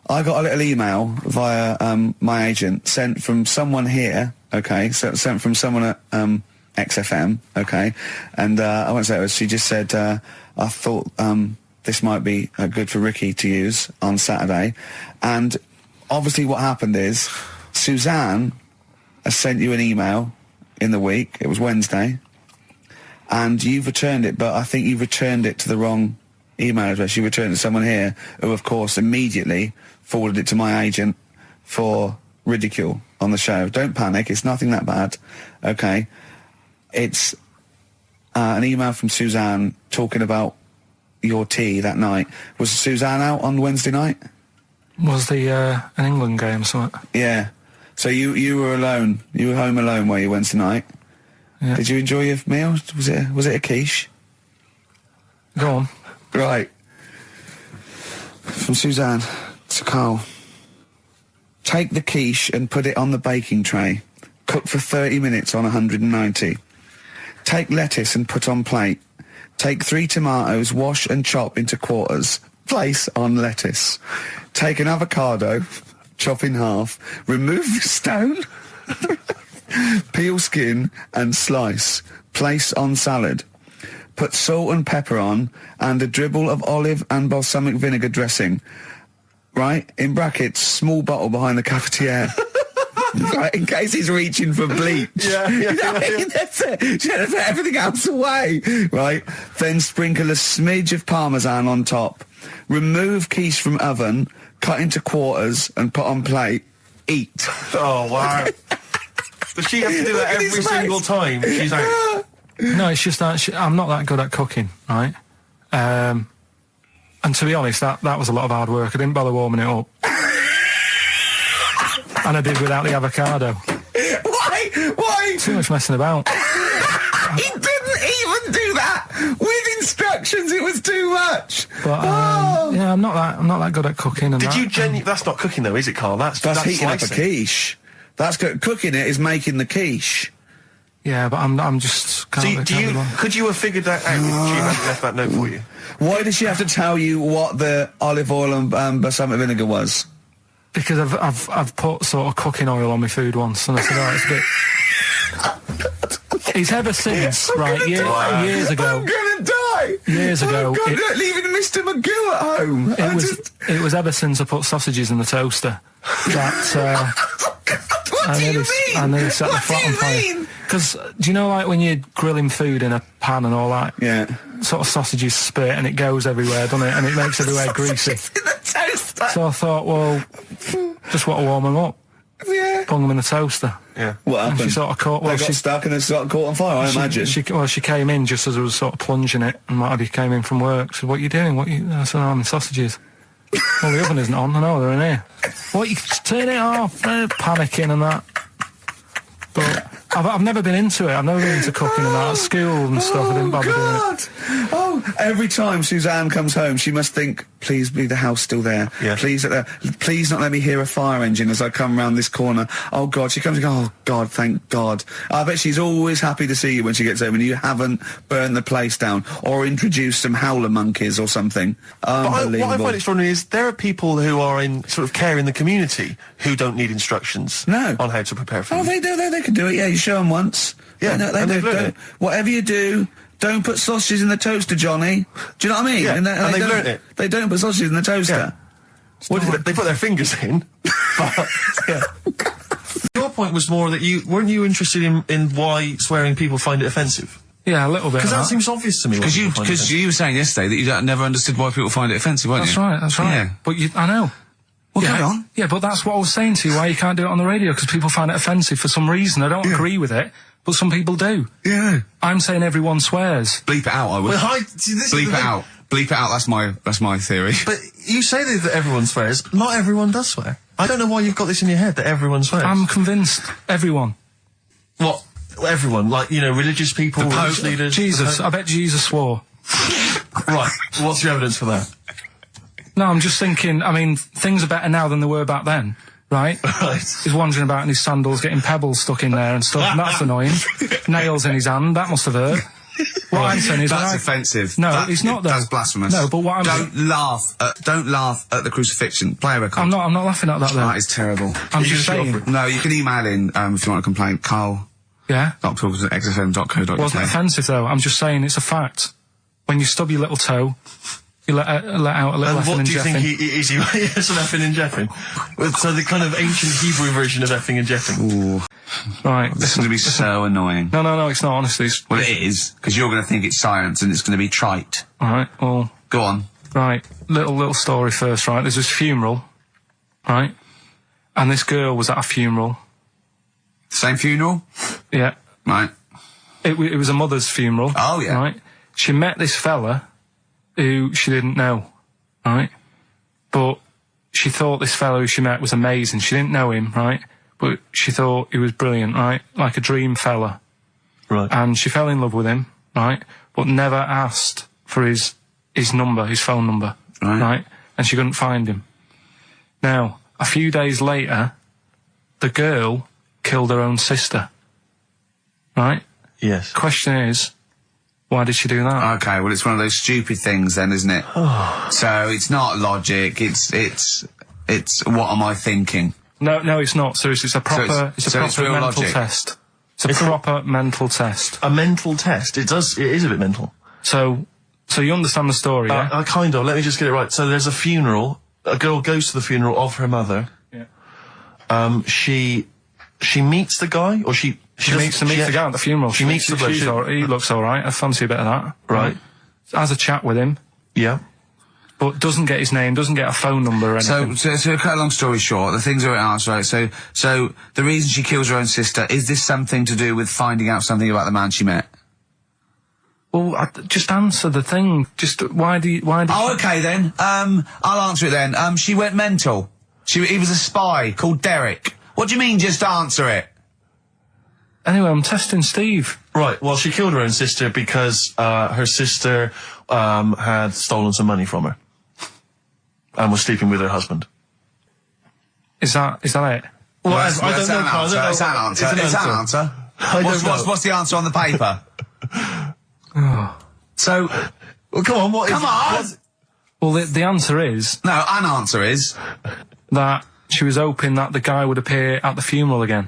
I got a little email via my agent, sent from someone here, okay, sent from someone at XFM, okay, and I won't say it was, she just said, I thought this might be good for Ricky to use on Saturday, and obviously what happened is Suzanne has sent you an email in the week, it was Wednesday, and you've returned it, but I think you've returned it to the wrong email address. You returned it to someone here who, of course, immediately forwarded it to my agent for ridicule on the show. Don't panic, it's nothing that bad, okay? It's an email from Suzanne talking about your tea that night. Was Suzanne out on Wednesday night? Was the an England game or something? Yeah. So you were alone. You were home alone, were you, Wednesday night? Yeah. Did you enjoy your meal? Was it a quiche? Go on. Right. From Suzanne to Karl. Take the quiche and put it on the baking tray. Cook for 30 minutes on 190. Take lettuce and put on plate. Take 3 tomatoes, wash and chop into quarters. Place on lettuce. Take an avocado, chop in half. Remove the stone. Peel skin and slice. Place on salad. Put salt and pepper on, and a dribble of olive and balsamic vinegar dressing. Right? In brackets, small bottle behind the cafetiere. Right? In case he's reaching for bleach. Yeah. That's it. Just put everything else away. Right? Then sprinkle a smidge of parmesan on top. Remove quiche from oven, cut into quarters, and put on plate. Eat. Oh, wow. Does she have to do that every single time she's out? No, it's just that I'm not that good at cooking, right? And to be honest, that was a lot of hard work. I didn't bother warming it up. And I did without the avocado. Why? Too much messing about. He didn't even do that with instructions. It was too much. But yeah, I'm not that good at cooking. And Did you genuinely? That's not cooking though, is it, Karl? That's heating up a slicing. quiche. That's cooking it is making the quiche. Yeah, but I'm just. Could you have figured that out if she hadn't left that note for you? Why did she have to tell you what the olive oil and balsamic vinegar was? Because I've put sort of cooking oil on my food once, and I said, oh, it's a bit. It's ever since, right? Years ago. I'm gonna die. Years ago, leaving Mr. Magoo at home. It was ever since I put sausages in the toaster that. What do you mean? I nearly set the flat on fire. Because, do you know, like, when you're grilling food in a pan and all that? Yeah. Sort of sausages spit and it goes everywhere, doesn't it? And it makes everywhere greasy. In the toaster. So I thought, well, just want to warm them up. Yeah. Bung them in the toaster. Yeah. What happened? And she sort of caught... Well, they got stuck and they got caught on fire, I imagine. She came in just as I was sort of plunging it, and Marty came in from work. She said, what are you doing? I said, I'm in sausages. Well, the oven isn't on. I know, they're in here. What, you turn it off? Panicking and that. But I've never been into it. I've never been into cooking and that. At school and stuff, I didn't bother doing it. Oh, every time Suzanne comes home, she must think, please be the house still there. Yeah. Please not let me hear a fire engine as I come round this corner. Oh, God. She comes and goes, oh, God, thank God. I bet she's always happy to see you when she gets home and you haven't burned the place down or introduced some howler monkeys or something. Unbelievable. What I find extraordinary is there are people who are in sort of care in the community who don't need instructions on how to prepare food. Oh, they do. They can do it. Yeah, you show them once. Yeah, they do. Whatever you do, don't put sausages in the toaster, Johnny. Do you know what I mean? Yeah, and they've learnt it. They don't put sausages in the toaster. Yeah. What did they put their fingers in? But, yeah. Your point was more that weren't you interested in why swearing people find it offensive? Yeah, a little bit. Because that seems obvious to me. Because you were saying yesterday that you never understood why people find it offensive, weren't you? That's right. Yeah. But I know. Well, carry on. Yeah, but that's what I was saying to you, why you can't do it on the radio, because people find it offensive for some reason. I don't agree with it, but some people do. Yeah. I'm saying everyone swears. Bleep it out, I would. Well, Bleep it out. Bleep it out, that's my theory. But you say that everyone swears. Not everyone does swear. I don't know why you've got this in your head that everyone swears. I'm convinced everyone. What? Everyone? Like, religious people, religious leaders? Jesus. I bet Jesus swore. Right. What's your evidence for that? No, I'm just thinking, things are better now than they were back then, right? Right. He's wandering about in his sandals, getting pebbles stuck in there and stuff, and that's annoying. Nails in his hand, that must have hurt. What I'm saying is that's offensive. No, it's not. That's blasphemous. No, but what I'm don't laugh at the crucifixion. Play a record. I'm not laughing at that. Though. That is terrible. I'm just saying. No, you can email in if you want to complain. Carl. Yeah. .talkers@xfm.co.uk. Wasn't offensive though. I'm just saying it's a fact. When you stub your little toe, you let out a little effing and jeffing. And what do you think he is? He is an effing and jeffing. So the kind of ancient Hebrew version of effing and jeffing. Ooh. Right. This is going to be so annoying. No, it's not, honestly. Well, it is, because you're going to think it's science and it's going to be trite. Alright, well... Go on. Right, little story first, right? There's this funeral, right? And this girl was at a funeral. Same funeral? Yeah. Right. It was a mother's funeral. Oh, yeah. Right? She met this fella who she didn't know, right? But she thought this fellow who she met was amazing. She didn't know him, right? But she thought he was brilliant, right? Like a dream fella. Right. And she fell in love with him, right? But never asked for his number, his phone number, right? And she couldn't find him. Now, a few days later, the girl killed her own sister, right? Yes. Question is, why did she do that? Okay, well, it's one of those stupid things then, isn't it? So it's not logic, it's what am I thinking? No, it's not. Seriously, it's a proper mental logic. test. It's a proper mental test. A mental test. It is a bit mental. So you understand the story, yeah? Kind of. Let me just get it right. So there's a funeral. A girl goes to the funeral of her mother. Yeah. She meets the guy, or she meets the guy at the funeral. She meets the bloke. He looks all right. I fancy a bit of that. Right. Has a chat with him. Yeah. But doesn't get his name, doesn't get a phone number or anything. So to cut a long story short, the things are asked, right? So the reason she kills her own sister, is this something to do with finding out something about the man she met? Well, just answer the thing. Just why do okay then. I'll answer it then. She went mental. He was a spy called Derek. What do you mean, just answer it? Anyway, I'm testing Steve. Right, well, she killed her own sister because her sister had stolen some money from her and was sleeping with her husband. Is that it? Well, I don't know. It's an answer. What's the answer on the paper? So, well, come on, what is... Come on! Well, the answer is... No, an answer is... that she was hoping that the guy would appear at the funeral again.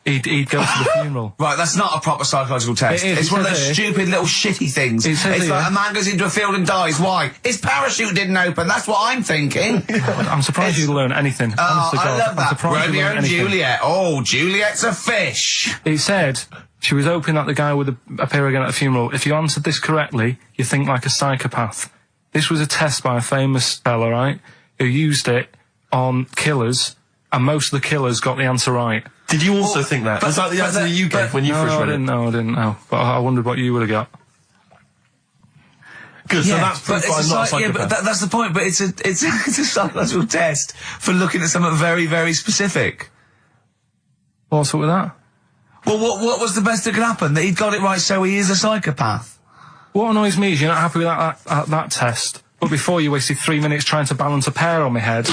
He'd go to the funeral. Right, that's not a proper psychological test. It's one of those stupid little shitty things. It's like a man goes into a field and dies. Why? His parachute didn't open. That's what I'm thinking. I'm surprised you learn anything. I love that. Romeo and anything. Juliet. Oh, Juliet's a fish. It said she was hoping that the guy would appear again at the funeral. If you answered this correctly, you think like a psychopath. This was a test by a famous fella, right, who used it on killers, and most of the killers got the answer right. Did you also think that? Was that the answer that you gave when you first read it? No, I didn't know. But I wondered what you would have got. Good, so that's proof I'm not a psychopath. Yeah, but that's the point, but it's a psychological test for looking at something very, very specific. What's up with that? Well, what was the best that could happen? That he'd got it right, so he is a psychopath. What annoys me is you're not happy with that test, but before you wasted 3 minutes trying to balance a pear on my head.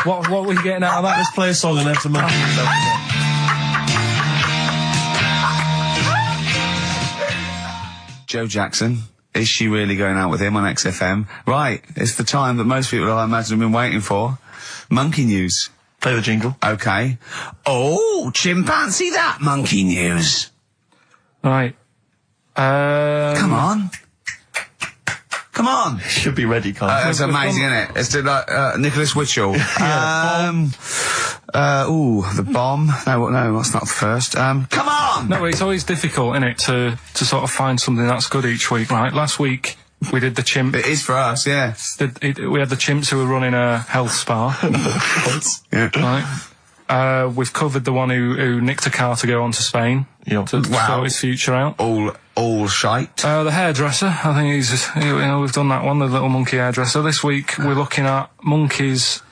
What were you getting out of that? Let's play a song and have some money. Joe Jackson. Is she really going out with him on XFM? Right, it's the time that most people, I imagine, have been waiting for. Monkey news. Play the jingle. Okay. Oh, chimpanzee that monkey news. Right. Come on. Come on. Should be ready, Carl. It's amazing, isn't it? It's like Nicholas Witchell. The bomb. No, that's not the first. Come on! No, it's always difficult, isn't it, to sort of find something that's good each week, right? Last week, we did the chimp. It is for us, yeah. We had the chimps who were running a health spa. Yeah. Right. We've covered the one who nicked a car to go on to Spain. Yep. To sort his future out. All shite. The hairdresser, I think we've done that one, the little monkey hairdresser. This week, we're looking at monkeys,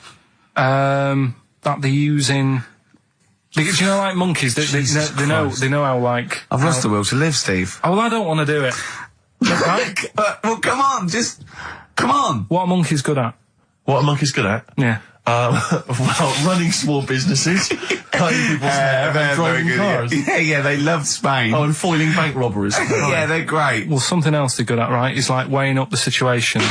that they're using... Because, you know, like monkeys, they know how, like... I've lost the will to live, Steve. Oh, well, I don't want to do it. Well, come on, come on. What are monkeys good at? What a monkey's good at? Yeah. Well, running small businesses, cutting people's hair, and driving cars. Yeah, they love Spain. Oh, and foiling bank robberies. Yeah, they're great. Well, something else they're good at, right, is like weighing up the situation.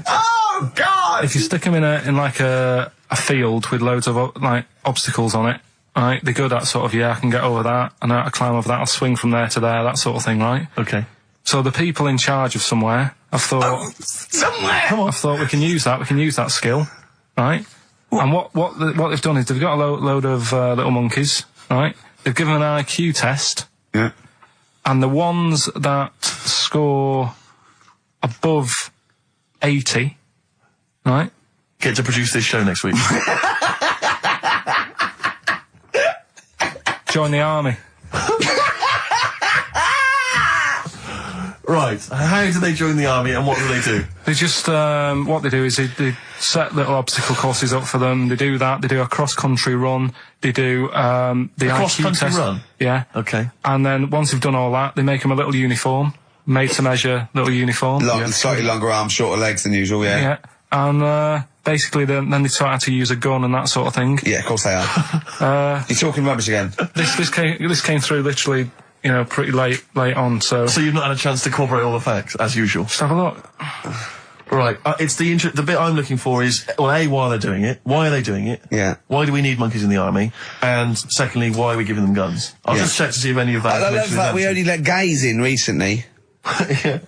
Oh, God! If you stick them in a field with loads of like obstacles on it, right, they're good at sort of, I can get over that, and I climb over that, I'll swing from there to there, that sort of thing, right? Okay. So the people in charge of somewhere, I've thought... somewhere! Come on. I've thought we can use that skill, right? And what they've done is they've got a load of little monkeys, right? They've given an IQ test. Yeah. And the ones that score above 80, right? Get to produce this show next week. Join the army. Right. How do they join the army and what do they do? They just, what they do is they set little obstacle courses up for them. They do that. They do a cross-country run. They do, the IQ cross-country test. run? Yeah. Okay. And then once they've done all that, they make them a little uniform. Made to measure little uniform. Slightly longer arms, shorter legs than usual, yeah. Yeah. And, basically then they taught how to use a gun and that sort of thing. Yeah, of course they are. You're talking rubbish again. This came through literally, pretty late on, so... So you've not had a chance to corroborate all the facts, as usual? Just have a look. Right, it's the bit I'm looking for is, well, A, why are they doing it? Why are they doing it? Yeah. Why do we need monkeys in the army? And secondly, why are we giving them guns? I'll just check to see if any of that... I love that we only let gays in recently. Yeah.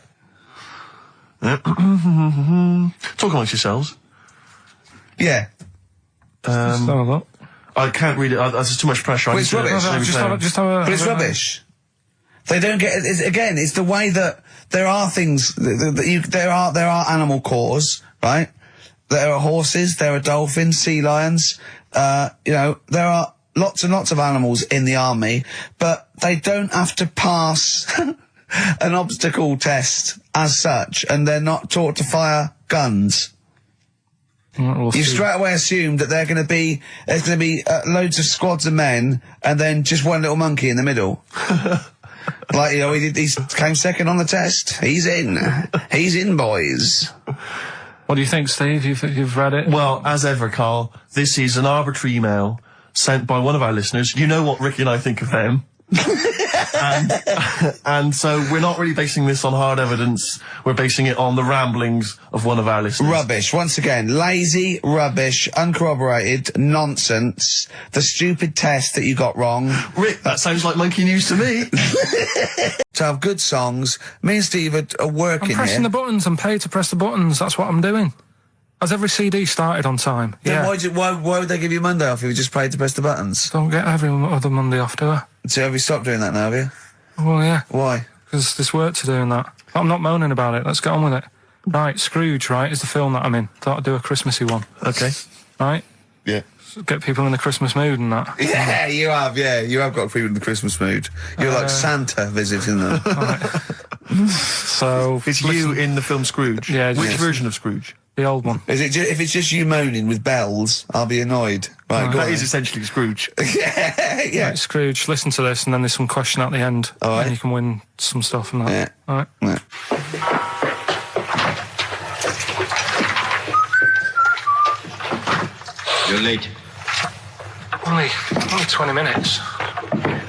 Talk amongst yourselves. Yeah. Just have a look. I can't read it. There's just too much pressure. Well, it's rubbish. But it's rubbish. They don't get. It's the way that there are things. There are animal cores, right? There are horses. There are dolphins, sea lions. There are lots and lots of animals in the army, but they don't have to pass an obstacle test as such, and they're not taught to fire guns. You straight away assume that there's going to be loads of squads of men and then just one little monkey in the middle. Like, he came second on the test. He's in, boys. What do you think, Steve? You've read it? Well, as ever, Carl, this is an arbitrary email sent by one of our listeners. You know what Ricky and I think of them. and so we're not really basing this on hard evidence. We're basing it on the ramblings of one of our listeners. Rubbish. Once again, lazy, rubbish, uncorroborated, nonsense. The stupid test that you got wrong. Rick, that sounds like monkey news to me. To have good songs, me and Steve are working I'm pressing the buttons. I'm paid to press the buttons. That's what I'm doing. Has every CD started on time? Then yeah. why would they give you Monday off if you just paid to press the buttons? Don't get every other Monday off, do I? So have you stopped doing that now, have you? Well, yeah. Why? Because there's work to do and that. But I'm not moaning about it. Let's get on with it. Right, Scrooge, right, is the film that I'm in. Thought I'd do a Christmassy one. Okay. Right? Yeah. So get people in the Christmas mood and that. Yeah, you have got people in the Christmas mood. You're like Santa visiting them. Right. So... It's you in the film Scrooge. Yeah. Which version of Scrooge? The old one. Is it if it's just you moaning with bells, I'll be annoyed. Right, That is essentially Scrooge. yeah. Right, Scrooge, listen to this, and then there's some question at the end. All right. And you can win some stuff and that. Yeah. All right. Yeah. You're late. Only 20 minutes.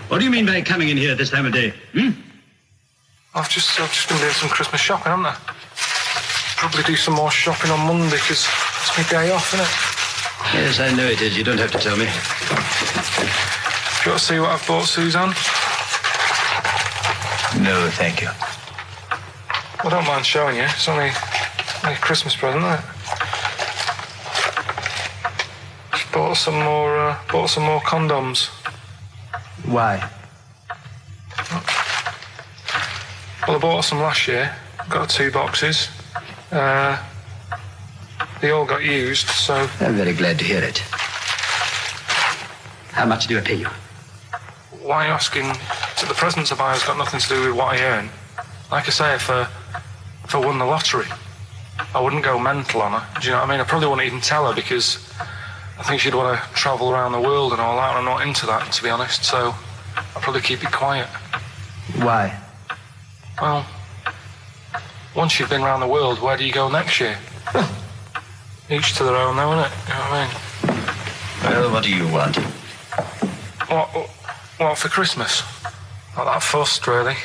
What do you mean by coming in here this time of day? I've just been doing some Christmas shopping, haven't I? Probably do some more shopping on Monday, because it's my day off, isn't it? Yes, I know it is. You don't have to tell me. You got to see what I've bought, Suzanne? No, thank you. I don't mind showing you. It's only a Christmas present, isn't it? Just bought some more condoms. Why? Well, I bought some last year. Got 2 boxes. They all got used, so... I'm very glad to hear it. How much do I pay you? Why are you asking? The presents I buy has got nothing to do with what I earn. Like I say, if I won the lottery, I wouldn't go mental on her. Do you know what I mean? I probably wouldn't even tell her, because I think she'd want to travel around the world and all that, and I'm not into that, to be honest, so I'd probably keep it quiet. Why? Well, once you've been around the world, where do you go next year? Each to their own, though, isn't it? You know what I mean? Well, what do you want? What for Christmas? Not that fussed, really.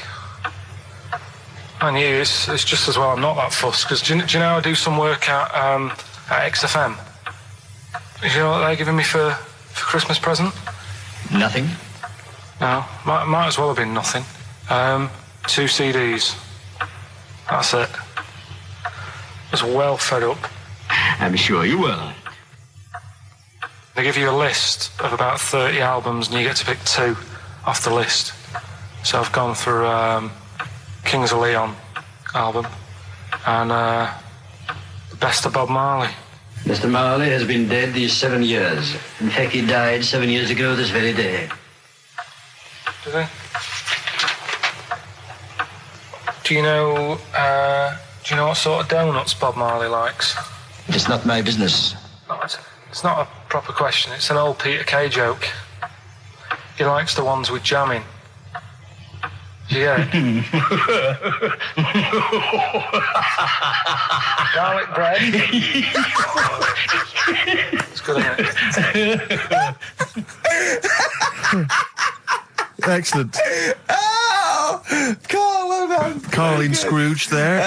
And you, it's just as well I'm not that fussed, because do you know I do some work at XFM? Do you know what they're giving me for Christmas present? Nothing? No, might as well have been nothing. 2 CDs. That's it. I was well fed up. I'm sure you will. They give you a list of about 30 albums and you get to pick 2 off the list. So I've gone through Kings of Leon album and the best of Bob Marley. Mr. Marley has been dead these 7 years. In fact, he died 7 years ago this very day. Did he? Do you know what sort of donuts Bob Marley likes? It's not my business. No, it's not a proper question. It's an old Peter Kay joke. He likes the ones with jam in. Do you get it? Garlic bread. It's good, isn't it? Excellent. Oh, Carl, well done. Carl in Scrooge there.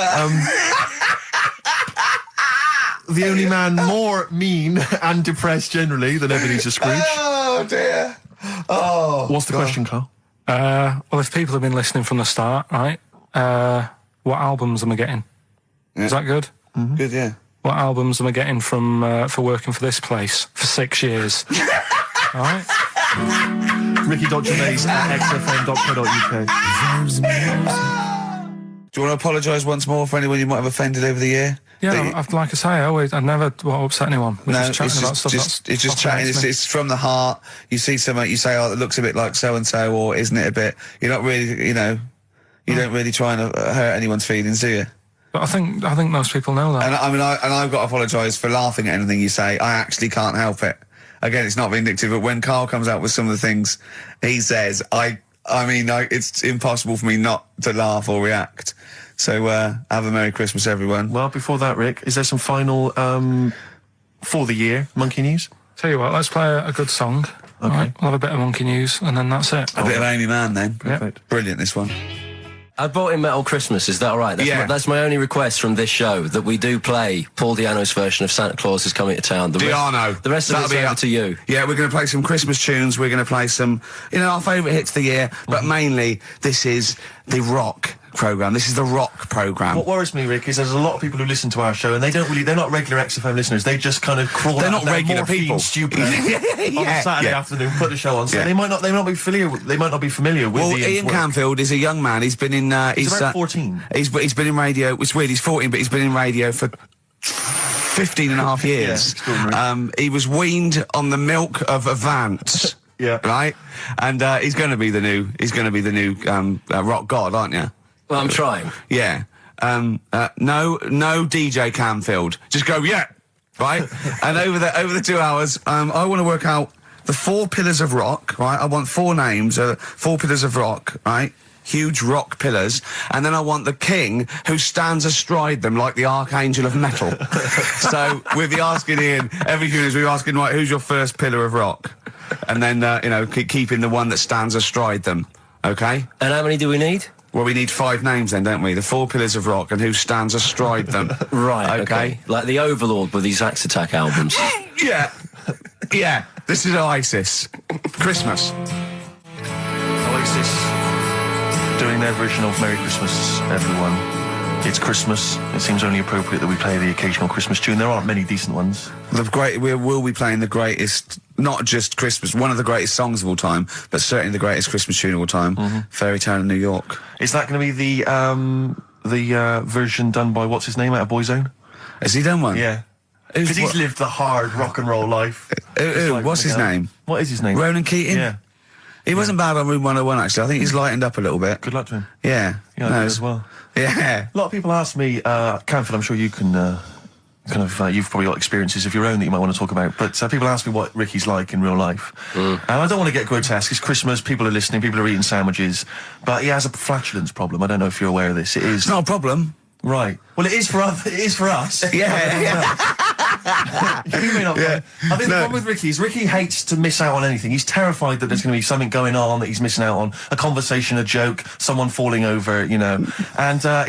The only man more mean and depressed generally than Ebenezer Scrooge. Oh, dear. Oh. What's the question, Carl? Well, if people have been listening from the start, right, what albums am I getting? Yeah. Is that good? Mm-hmm. Good, yeah. What albums am I getting from for working for this place for 6 years? All right. Ricky.Gervais at xfm.co.uk. Do you want to apologise once more for anyone you might have offended over the year? Yeah, like I say, I never upset anyone. We're No, just chatting about stuff. it's just chatting. It's from the heart. You see something, you say, "Oh, it looks a bit like so and so," or "Isn't it a bit?" You're not really, you don't really try and hurt anyone's feelings, do you? But I think most people know that. And I've got to apologise for laughing at anything you say. I actually can't help it. Again, it's not vindictive, but when Carl comes out with some of the things he says, it's impossible for me not to laugh or react. So, have a Merry Christmas, everyone. Well, before that, Rick, is there some final, for the year, Monkey News? Tell you what, let's play a good song. Okay. Right? We'll have a bit of Monkey News, and then that's it. A bit of Amy Mann, then. Perfect. Yep. Brilliant, this one. I bought in Metal Christmas, is that all right? That's my only request from this show, that we do play Paul Di'Anno's version of Santa Claus is Coming to Town. The rest of it's over to you. Yeah, we're going to play some Christmas tunes, we're going to play some, our favourite hits of the year, but mainly, this is the rock programme. This is the rock programme. What worries me, Rick, is there's a lot of people who listen to our show and they're not regular XFM listeners. They just kind of crawl They're out not regular people. Stupid on a Saturday afternoon, put the show on. So they might not be familiar with Well, Ian Canfield is a young man. He's been in he's about 14. He's been in radio. It's weird, he's 14, but he's been in radio for 15 and a half years. He was weaned on the milk of Avant. Yeah. Right? And he's going to be the new rock god, aren't you? Well, I'm trying. Yeah. No DJ Canfield. Just go, yeah. Right? And over the 2 hours, I want to work out the 4 pillars of rock, right? I want 4 names, 4 pillars of rock, right? Huge rock pillars. And then I want the king who stands astride them like the archangel of metal. So we'll be asking Ian, every few minutes we'll be asking, right, who's your first pillar of rock? And then, keeping the one that stands astride them. Okay? And how many do we need? Well, we need 5 names then, don't we? The 4 pillars of rock and who stands astride them. Right, okay. Like the Overlord with these Axe Attack albums. Yeah. Yeah. This is Oasis. Christmas. Oasis doing their version of Merry Christmas, everyone. It's Christmas. It seems only appropriate that we play the occasional Christmas tune. There aren't many decent ones. We will be playing the greatest, not just Christmas, one of the greatest songs of all time, but certainly the greatest Christmas tune of all time, Fairy Tale in New York. Is that going to be the version done by, what's his name, out of Boyzone? Has he done one? Yeah. Because he's lived the hard rock and roll life. What's his name? What is his name? Ronan Keating? Yeah. He wasn't bad on Room 101, actually. I think he's lightened up a little bit. Good luck to him. Yeah. Yeah, I do as well. Yeah. A lot of people ask me, Canfield, I'm sure you can you've probably got experiences of your own that you might want to talk about, but people ask me what Ricky's like in real life. And I don't want to get grotesque. It's Christmas, people are listening, people are eating sandwiches, but he has a flatulence problem. I don't know if you're aware of this. It's not a problem. Right. Well, it is for us. It is for us. Yeah. You may not. Yeah. I think the problem with Ricky is Ricky hates to miss out on anything. He's terrified that there's going to be something going on that he's missing out on, a conversation, a joke, someone falling over, you know. And so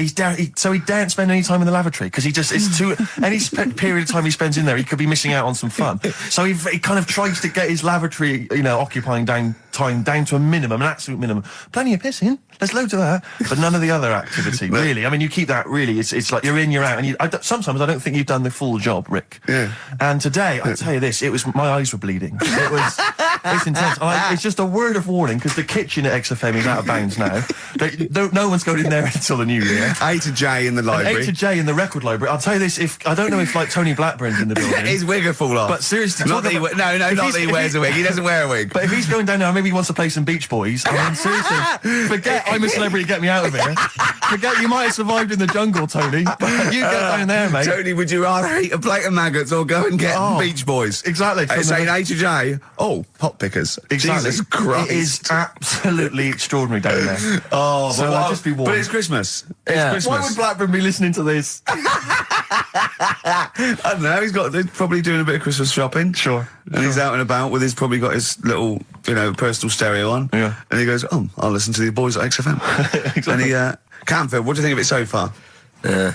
he daren't spend any time in the lavatory because it's too any period of time he spends in there, he could be missing out on some fun. So he kind of tries to get his lavatory, you know, occupying time down to a minimum, an absolute minimum. Plenty of pissing. There's loads of that, but none of the other activity. Really, I mean, you keep that. Really, it's like you're in, you're out, and sometimes I don't think you've done the full job, Rick. Yeah. And today, I tell you this, my eyes were bleeding. It's intense. It's just a word of warning because the kitchen at XFM is out of bounds now. No one's going in there until the new year. A to J in the library. A to J in the record library. I'll tell you this, I don't know if like Tony Blackburn's in the building. His wig will fall off. But seriously, not that he wears a wig. He doesn't wear a wig. But if he's going down now, maybe he wants to play some Beach Boys. I mean, seriously, forget I'm a celebrity, get me out of here. Forget you might have survived in the jungle, Tony. But you go down there, mate. Tony, would you rather eat a plate of maggots or go and get Beach Boys? Exactly. Saying A to J. Oh, pot pickers. Exactly. Jesus Christ. It is absolutely extraordinary down there. Oh, so I'll just be warned. But it's Christmas. Yeah. It's Christmas. Why would Blackburn be listening to this? I don't know. He's probably doing a bit of Christmas shopping. Sure. And he's out and about with probably got his little, personal stereo on. Yeah. And he goes, I'll listen to the boys at XFM. Exactly. And Camford, what do you think of it so far? Yeah?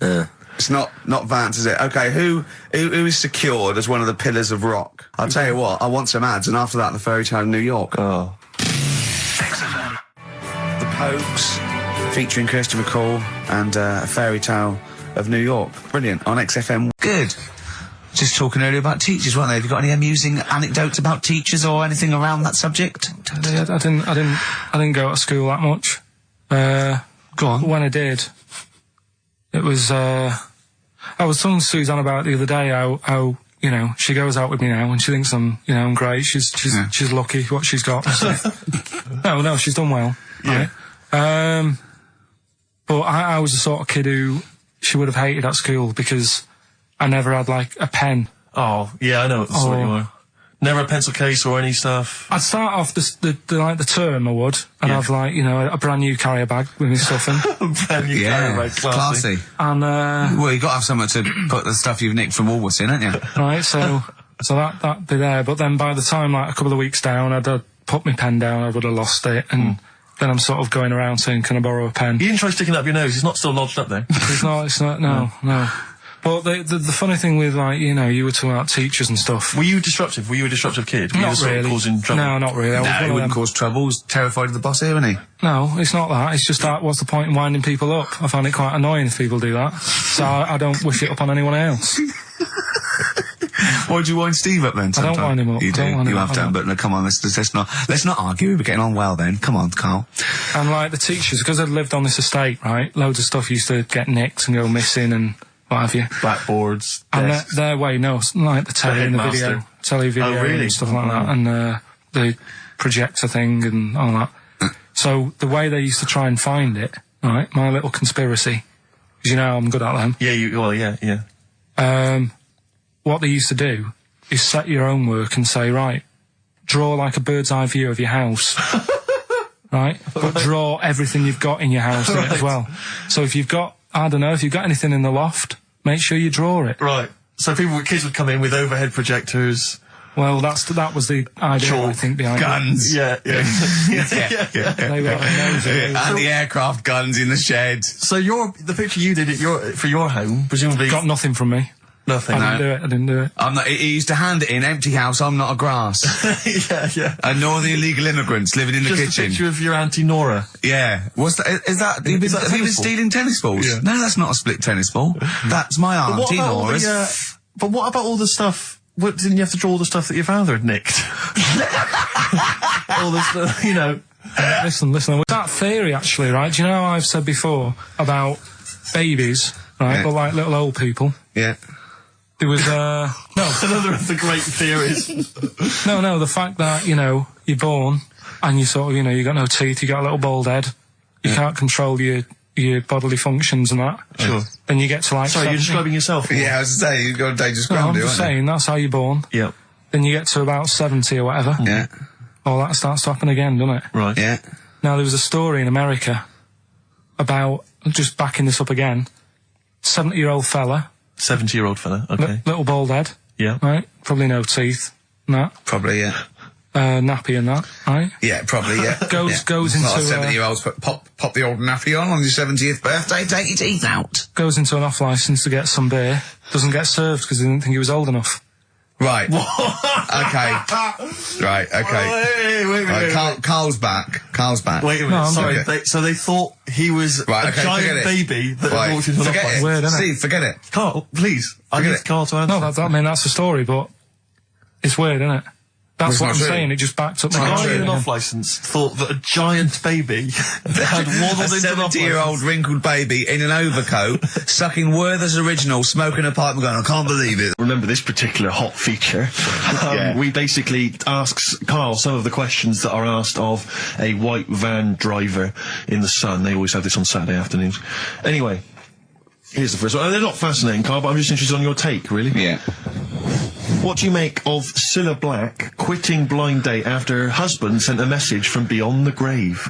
Yeah. It's not Vance, is it? Okay, who is secured as one of the pillars of rock? I'll tell you what, I want some ads, and after that, the Fairy Tale of New York. Oh. XFM. The Pokes, featuring Christopher Cole, and A Fairy Tale of New York. Brilliant, on XFM. Good. Just talking earlier about teachers, weren't they? Have you got any amusing anecdotes about teachers or anything around that subject? I didn't go to school that much. Go on. When I did, it was, I was telling Suzanne about it the other day how she goes out with me now and she thinks I'm great. She's lucky what she's got. No, she's done well. Yeah. Right? But I was the sort of kid who she would have hated at school because I never had, like, a pen. Oh, yeah, I know what sort you are. Never a pencil case or any stuff? I'd start off the term, I would, and have, like, a brand new carrier bag with my stuff in. Brand new carrier bag, classy. And, well, you got to have somewhere to put the stuff you've nicked from Woolworths in, haven't you? Right, so that'd be there. But then by the time, like, a couple of weeks down, I'd put my pen down, I would have lost it, and then I'm sort of going around saying, can I borrow a pen? You didn't try sticking it up your nose, it's not still lodged up there. It's not, no. But the funny thing with, like, you were talking about teachers and stuff. Were you disruptive? Were you a disruptive kid? Were Not you sort really. of causing trouble? No, not really. He wouldn't cause trouble. He's terrified of the boss here, isn't he? No, it's not that. It's just that, what's the point in winding people up? I find it quite annoying if people do that. So I don't wish it upon anyone else. Why'd you wind Steve up then? Sometime? I don't wind him up. You do. You have done, but no, come on, let's not argue. We were getting on well then. Come on, Carl. And like the teachers, because I'd lived on this estate, right? Loads of stuff used to get nicked and go missing and what have you. Blackboards. And their way, like the telly and the headmaster. video really? and stuff like that, and the projector thing and all that. So the way they used to try and find it, right? My little conspiracy, because I'm good at them. Yeah, What they used to do is set your own work and say, right, draw like a bird's eye view of your house, right? But draw everything you've got in your house in it as well. So if you've got, if you've got anything in the loft, make sure you draw it. Right. So kids would come in with overhead projectors. Well, that was the idea, Chalk, I think, behind guns. it. Yeah. They were and the aircraft guns in the shed. So the picture you did for your home, presumably got nothing from me. Nothing. I didn't do it. I'm not. He used to hand it in empty house. I'm not a grass. Yeah. And nor the illegal immigrants living in the kitchen. Just a picture of your Auntie Nora. Yeah. What's that? Is that? Have you been stealing tennis balls? Yeah. No, that's not a split tennis ball. That's my Auntie Nora's. But what about all the stuff? Didn't you have to draw all the stuff that your father had nicked? All the stuff, Listen. That theory, actually, right? Do you know how I've said before about babies, right? Yeah. But like little old people. Yeah. There was, another of the great theories. No, the fact that, you're born and you sort of, you got no teeth, you got a little bald head, you can't control your bodily functions and that. Sure. Then you get to like... Sorry, you're describing yourself? Yeah, I was saying, you've got a dangerous No, ground, I'm just saying, that's how you're born. Yeah. Then you get to about 70 or whatever. Yeah. All that starts to happen again, doesn't it? Right. Yeah. Now, there was a story in America about, just backing this up again, 70-year-old fella. 70-year-old fella, okay. Little bald head. Yeah. Right? Probably no teeth. That. Probably, yeah. Nappy and that, right? Yeah, probably, yeah. Goes into... 70-year-olds pop the old nappy on your 70th birthday, take your teeth out. Goes into an off-licence to get some beer. Doesn't get served because he didn't think he was old enough. Right. Okay. Right, okay. Wait a minute. Carl's back. Wait a minute, no, sorry. okay. So they thought he was a giant baby that had walked into an Forget it. Weird, isn't it? Steve, forget it. Carl, please. I need Carl to answer. No, I mean, that's the story, but it's weird, isn't it? That's what I'm saying, it just backed up my guy in an off-licence thought that a giant baby had waddled into an off-licence. A 70-year-old wrinkled baby in an overcoat, sucking Werther's Original, smoking a pipe and going, I can't believe it. Remember this particular hot feature? We basically ask Carl some of the questions that are asked of a white van driver in the Sun. They always have this on Saturday afternoons. Anyway, here's the first one. They're not fascinating, Carl, but I'm just interested on your take, really. Yeah. What do you make of Cilla Black quitting Blind Date after her husband sent a message from beyond the grave?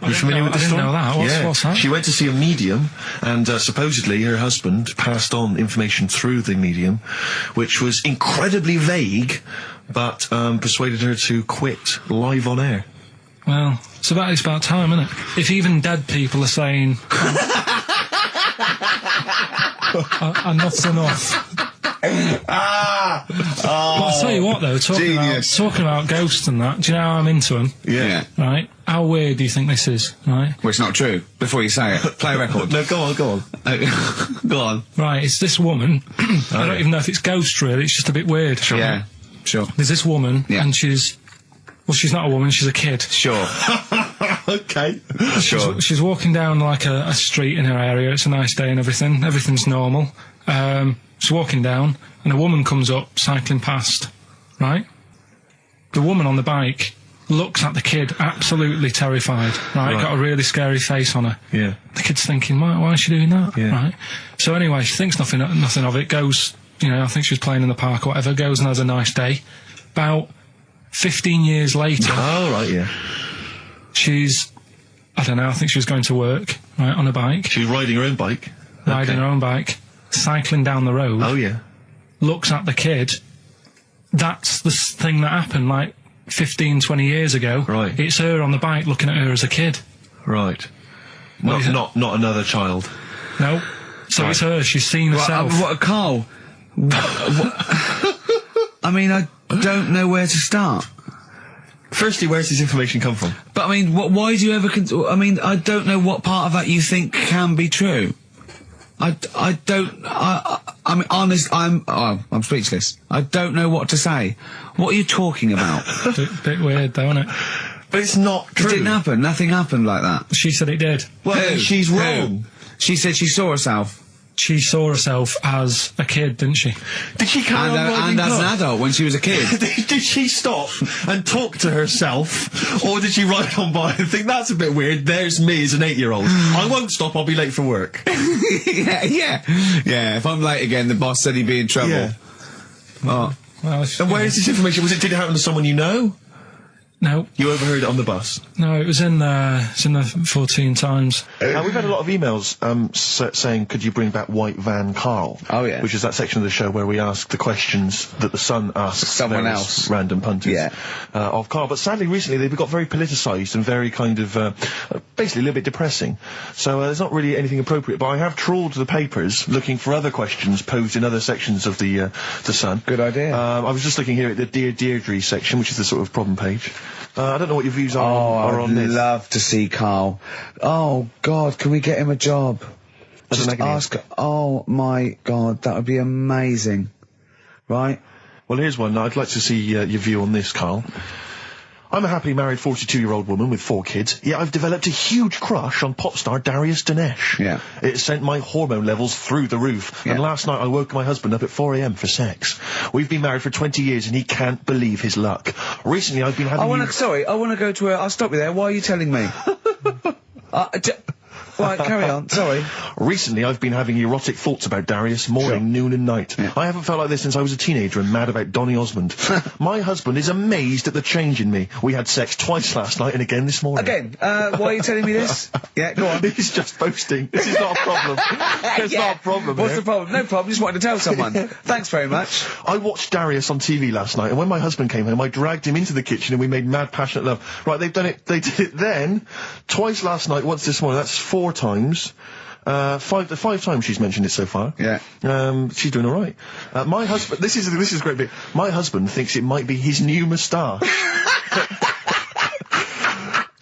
Are you familiar with the story? I didn't know that. What's that? She went to see a medium, and supposedly her husband passed on information through the medium, which was incredibly vague, but persuaded her to quit live on air. Well, it's about time, isn't it? If even dead people are saying, enough's enough. But I'll tell you what, though, talking about ghosts and that, do you know how I'm into them? Yeah. Right? How weird do you think this is, right? Well, it's not true. Before you say it, play a record. No, go on. Go on. Right, it's this woman. I don't even know if it's ghost, really. It's just a bit weird. Sure. Yeah, sure. There's this woman, and she's not a woman, she's a kid. Sure. Okay. Sure. She's walking down, like, a street in her area. It's a nice day and everything. Everything's normal. She's walking down, and a woman comes up, cycling past, right? The woman on the bike looks at the kid, absolutely terrified, right? Got a really scary face on her. Yeah. The kid's thinking, why is she doing that? Yeah. Right? So anyway, she thinks nothing of it, goes, I think she was playing in the park or whatever, goes and has a nice day. About 15 years later... Oh, right, yeah. She's, I don't know, I think she was going to work, right, on a bike. She was riding her own bike? Riding her own bike. Cycling down the road. Oh, yeah. Looks at the kid. That's the thing that happened, like, 15, 20 years ago. Right. It's her on the bike looking at her as a kid. Right. Not another child. No. So it's her. She's seen herself. Carl? I mean, I don't know where to start. Firstly, where's this information come from? But, I mean, why do you ever... I mean, I don't know what part of that you think can be true. I mean, honest, I'm speechless. I don't know what to say. What are you talking about? Bit weird, though, isn't it? But it's not true. It didn't happen. Nothing happened like that. She said it did. Well, she's wrong. She said she saw herself. She saw herself as a kid, didn't she? Did she carry on riding and as an adult when she was a kid. Did she stop and talk to herself, or did she ride on by and think, that's a bit weird, there's me as an 8-year-old. I won't stop, I'll be late for work. Yeah, if I'm late again, the boss said he'd be in trouble. Yeah. Well, and where is this information? Did it happen to someone you know? No. You overheard it on the bus? No, it was in the 14 Times. We've had a lot of emails saying, could you bring back White Van Karl? Oh, yeah. Which is that section of the show where we ask the questions that the Sun asks someone else, random punters of Karl. But sadly, recently they've got very politicised and very kind of basically a little bit depressing. So there's not really anything appropriate. But I have trawled the papers looking for other questions posed in other sections of the Sun. Good idea. I was just looking here at the Dear Deirdre section, which is the sort of problem page. I don't know what your views are on this. I'd love to see Karl. Oh, God, can we get him a job? Just ask... Oh, my God, that would be amazing. Right? Well, here's one. I'd like to see your view on this, Karl. I'm a happily married 42-year-old woman with 4 kids, yet I've developed a huge crush on pop star Darius Dinesh. Yeah. It sent my hormone levels through the roof, and last night I woke my husband up at 4 a.m. for sex. We've been married for 20 years and he can't believe his luck. Recently I've been having... I want to go to I'll stop you there. Why are you telling me? Right, carry on. Sorry. Recently, I've been having erotic thoughts about Darius morning, noon and night. Yeah. I haven't felt like this since I was a teenager and mad about Donny Osmond. My husband is amazed at the change in me. We had sex twice last night and again this morning. Again? Why are you telling me this? Yeah, go on. He's just boasting. This is not a problem. It's not a problem. What's the problem? No problem. Just wanted to tell someone. Thanks very much. I watched Darius on TV last night, and when my husband came home, I dragged him into the kitchen and we made mad, passionate love. Right, they did it then, twice last night, once this morning. That's 4 times. Five times she's mentioned it so far. Yeah. She's doing all right. My husband, this is a great bit. My husband thinks it might be his new moustache.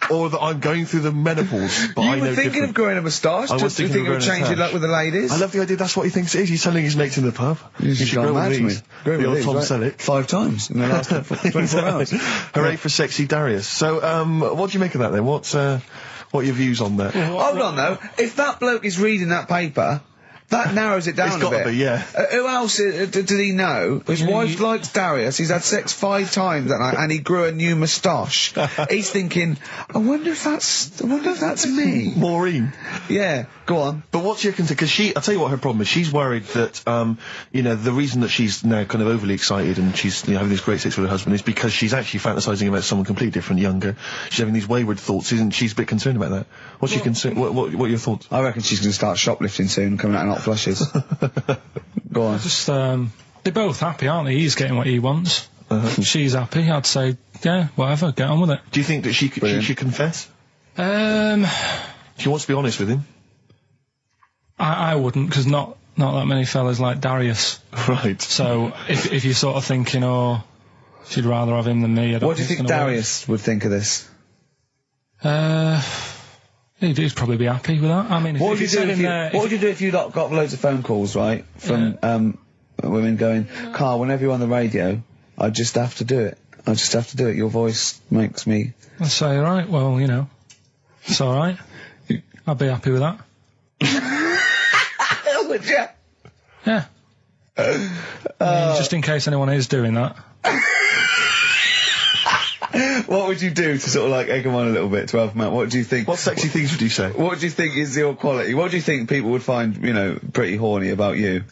Or that I'm going through the menopause, but you were thinking of growing a moustache? I was thinking of changing luck with the ladies? I love the idea that's what he thinks it is. He's telling his mates in the pub. You should grow with these. The old Tom Selleck. 5 times in the last 24 hours. Hooray for sexy Darius. So, what do you make of that then? What are your views on that? Hold on though, if that bloke is reading that paper, that narrows it down a bit. It's got to be, yeah. Who else did he know? His wife likes Darius, he's had sex 5 times that night, and he grew a new moustache. He's thinking, I wonder if that's me. Maureen. Yeah, go on. But what's your concern? Because I'll tell you what her problem is. She's worried that, the reason that she's now kind of overly excited and she's, having this great sex with her husband is because she's actually fantasizing about someone completely different, younger. She's having these wayward thoughts, isn't she? She's a bit concerned about that. What's your concern? What are your thoughts? I reckon she's going to start shoplifting soon and coming out in hot flushes. Go on. Just, they're both happy, aren't they? He's getting what he wants. She's happy. I'd say, yeah, whatever, get on with it. Do you think that she should confess? She wants to be honest with him. I wouldn't, because not that many fellas like Darius. Right. So, if you're sort of thinking, oh, she'd rather have him than me, I don't What do you think Darius would think of this? He'd probably be happy with that. I mean, what would you do if you got loads of phone calls, right, from women going, Karl, whenever you're on the radio, I just have to do it. I just have to do it. Your voice makes me... I'd say, alright, well, it's alright. I'd be happy with that. Would you? Yeah. I mean, just in case anyone is doing that. What would you do to sort of like egg them on a little bit to help them out? What do you think? What sexy things would you say? What do you think is your quality? What do you think people would find, pretty horny about you?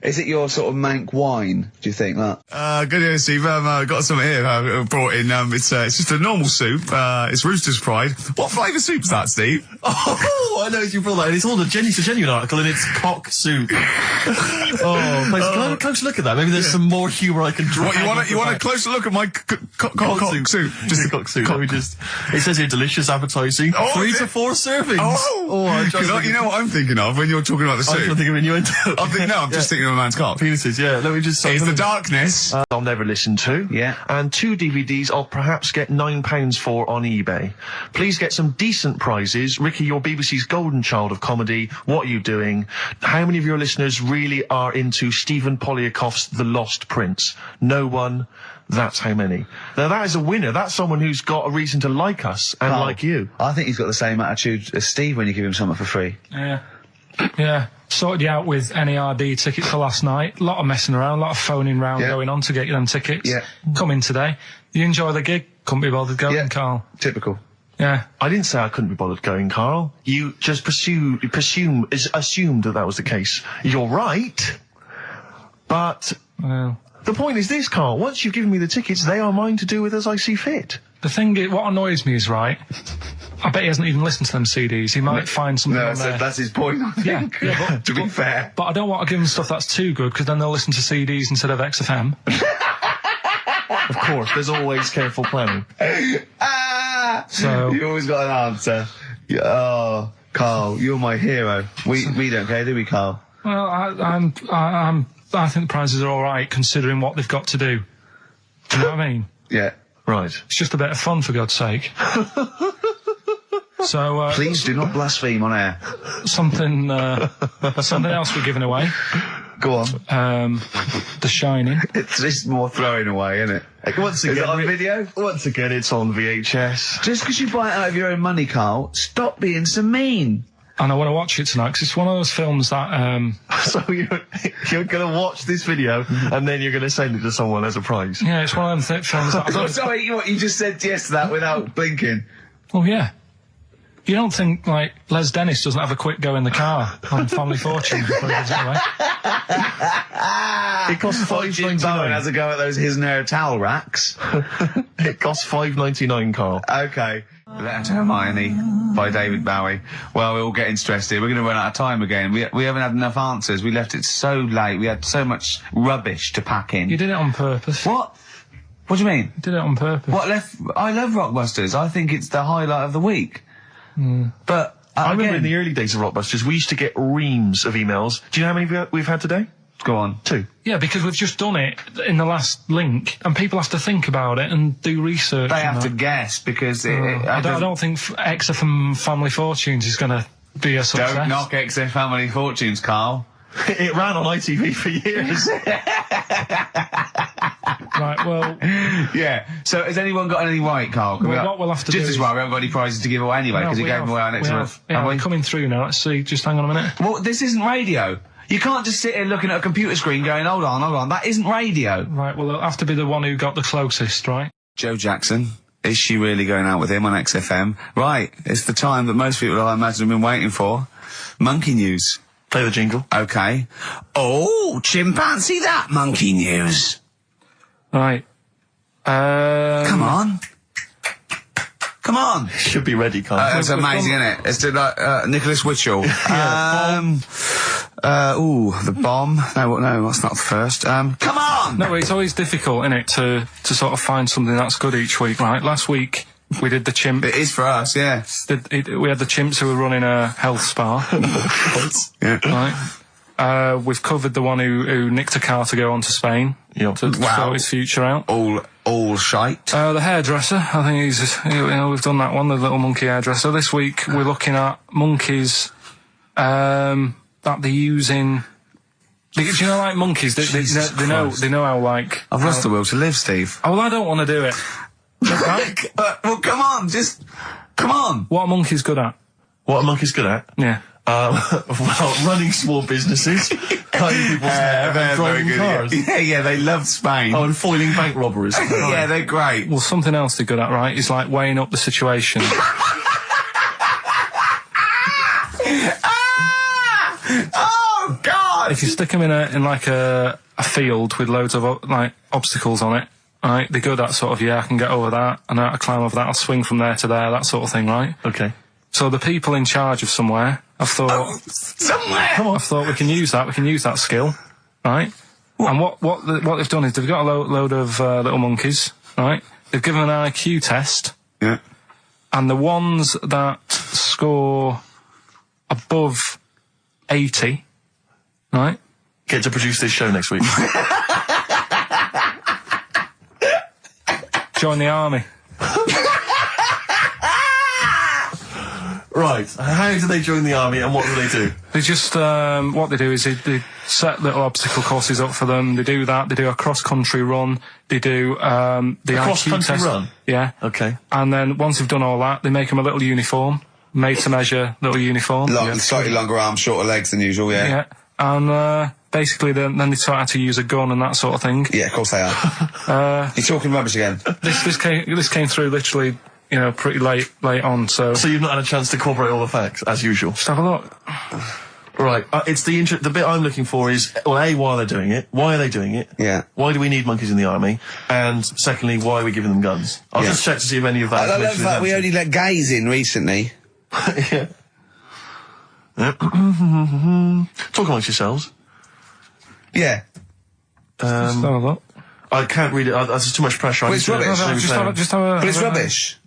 Is it your sort of mank wine, do you think, that? Good evening, Steve. I've got some here brought in. It's just a normal soup. It's Rooster's Pride. What flavour soup is that, Steve? Oh, I know you brought that in. It's all it's a genuine article and it's cock soup. Can I have a close look at that? Maybe there's some more humour I can draw. What, you want a closer look at my cock soup? Just a cock soup. It says here delicious, appetising. 3 to 4 servings. You know what I'm thinking of when you're talking about the soup? I'm thinking of innuendo. I'm just thinking of a man's cock. Penises, yeah. Let me just say. It's the darkness. I'll never listen to. Yeah. And 2 DVDs I'll perhaps get £9 for on eBay. Please get some decent prizes. Ricky, you're BBC's golden child of comedy. What are you doing? How many of your listeners really are into Stephen Polyakoff's The Lost Prince? No one. That's how many. Now that is a winner. That's someone who's got a reason to like us and like you. I think he's got the same attitude as Steve when you give him something for free. Yeah. Sorted you out with NERD tickets for last night. A lot of messing around, a lot of phoning round going on to get you them tickets. Yeah. Come in today. You enjoy the gig? Couldn't be bothered going, Karl. Typical. Yeah. I didn't say I couldn't be bothered going, Karl. You just assumed that was the case. You're right. But the point is this, Karl. Once you've given me the tickets, they are mine to do with as I see fit. The thing is, what annoys me is, right, I bet he hasn't even listened to them CDs. He might find something on there. That's his point, I think. Yeah, to be fair. But I don't want to give them stuff that's too good, because then they'll listen to CDs instead of XFM. Of course, there's always careful planning. So you always got an answer. Oh, Karl, you're my hero. We don't care, do we, Karl? Well, I think the prizes are all right considering what they've got to do. Do you know what I mean? Yeah. Right. It's just a bit of fun, for God's sake. So please do not blaspheme on air. Something else we're giving away. Go on. The Shining. It's just more throwing away, isn't it? Once again, is it on video? Once again, it's on VHS. Just because you buy it out of your own money, Karl, stop being so mean. And I want to watch it tonight, because it's one of those films that... So you're going to watch this video, and then you're going to send it to someone as a prize? Yeah, it's one of them films that... Sorry, you just said yes to that without blinking. Oh, yeah. You don't think, like, Les Dennis doesn't have a quick go in the car on Family Fortune before he gives it away? It costs Bowen $5.99. has a go at those his and her towel racks. It costs $5.99, Carl. Okay. Letter to Hermione by David Bowie. Well, we're all getting stressed here. We're going to run out of time again. We haven't had enough answers. We left it so late. We had so much rubbish to pack in. You did it on purpose. What? What do you mean? You did it on purpose. I love Rockbusters. I think it's the highlight of the week. But I remember in the early days of Rockbusters, we used to get reams of emails. Do you know how many we've had today? Go on. 2. Yeah, because we've just done it in the last link, and people have to think about it and do research. They have to guess, because... I don't think Exa from Family Fortunes is going to be a success. Don't knock Exa Family Fortunes, Carl. It ran on ITV for years. Right, well... Yeah. So has anyone got any right, Carl? What we'll have to do just as well, we haven't got any prizes to give away anyway, because he gave them away our next month. Yeah, we're coming through now. Let's see. Just hang on a minute. Well, this isn't radio. You can't just sit here looking at a computer screen going, hold on. That isn't radio. Right, well, it'll have to be the one who got the closest, right? Joe Jackson. Is she really going out with him on XFM? Right. It's the time that most people, I imagine, have been waiting for. Monkey news. Play the jingle. Okay. Oh, chimpanzee that monkey news. Right. Come on. Come on. Should be ready, Carl. It's amazing, isn't it? It's like Nicholas Witchell. The bomb. No, that's not the first. Come on! No, it's always difficult, isn't it, to sort of find something that's good each week, right? Last week, we did the chimp. It is for us, yeah. We had the chimps who were running a health spa. Yeah. Right. We've covered the one who nicked a car to go on to Spain. Yep. To sort his future out. All shite. The hairdresser, I think we've done that one, the little monkey hairdresser. This week, we're looking at monkeys, that they're using... Do you know, like monkeys, they know how, like... I've lost the will to live, Steve. Oh, well, I don't want to do it. Well, come on, come on. What are monkeys good at? What are monkeys good at? Yeah. Well, running small businesses, cutting people's hair, and driving cars. Yeah, they love Spain. Oh, and foiling bank robberies. Yeah, they're great. Well, something else they're good at, right, is like weighing up the situation. Oh, God! If you stick them in a field with loads of, like, obstacles on it, right, they're good at sort of, I can get over that, and I climb over that, I'll swing from there to there, that sort of thing, right? Okay. So the people in charge of somewhere, I've thought... somewhere! Come on. I've thought we can use that skill, right? And what they've done is they've got a load of little monkeys, right? They've given an IQ test. Yeah. And the ones that score above 80, right? Get to produce this show next week. Join the army. Right. How do they join the army and what do they do? They just, what they do is they set little obstacle courses up for them. They do that. They do a cross-country run. They do, the cross-country run? Yeah. Okay. And then once they've done all that, they make them a little uniform. Made to measure little uniform. Slightly longer arms, shorter legs than usual, yeah. Yeah. And, basically then they taught how to use a gun and that sort of thing. Yeah, of course they are. You're talking rubbish again. This came through literally, pretty late on, so... So you've not had a chance to corroborate all the facts, as usual? Just have a look. Right, it's the bit I'm looking for is, well, A, why are they doing it? Why are they doing it? Yeah. Why do we need monkeys in the army? And secondly, why are we giving them guns? I'll just check to see if any of that I love that we only let gays in recently. Yeah. Talk amongst yourselves. Yeah. Just have a look. I can't read it. There's just too much pressure. Well, it's rubbish. But it's rubbish.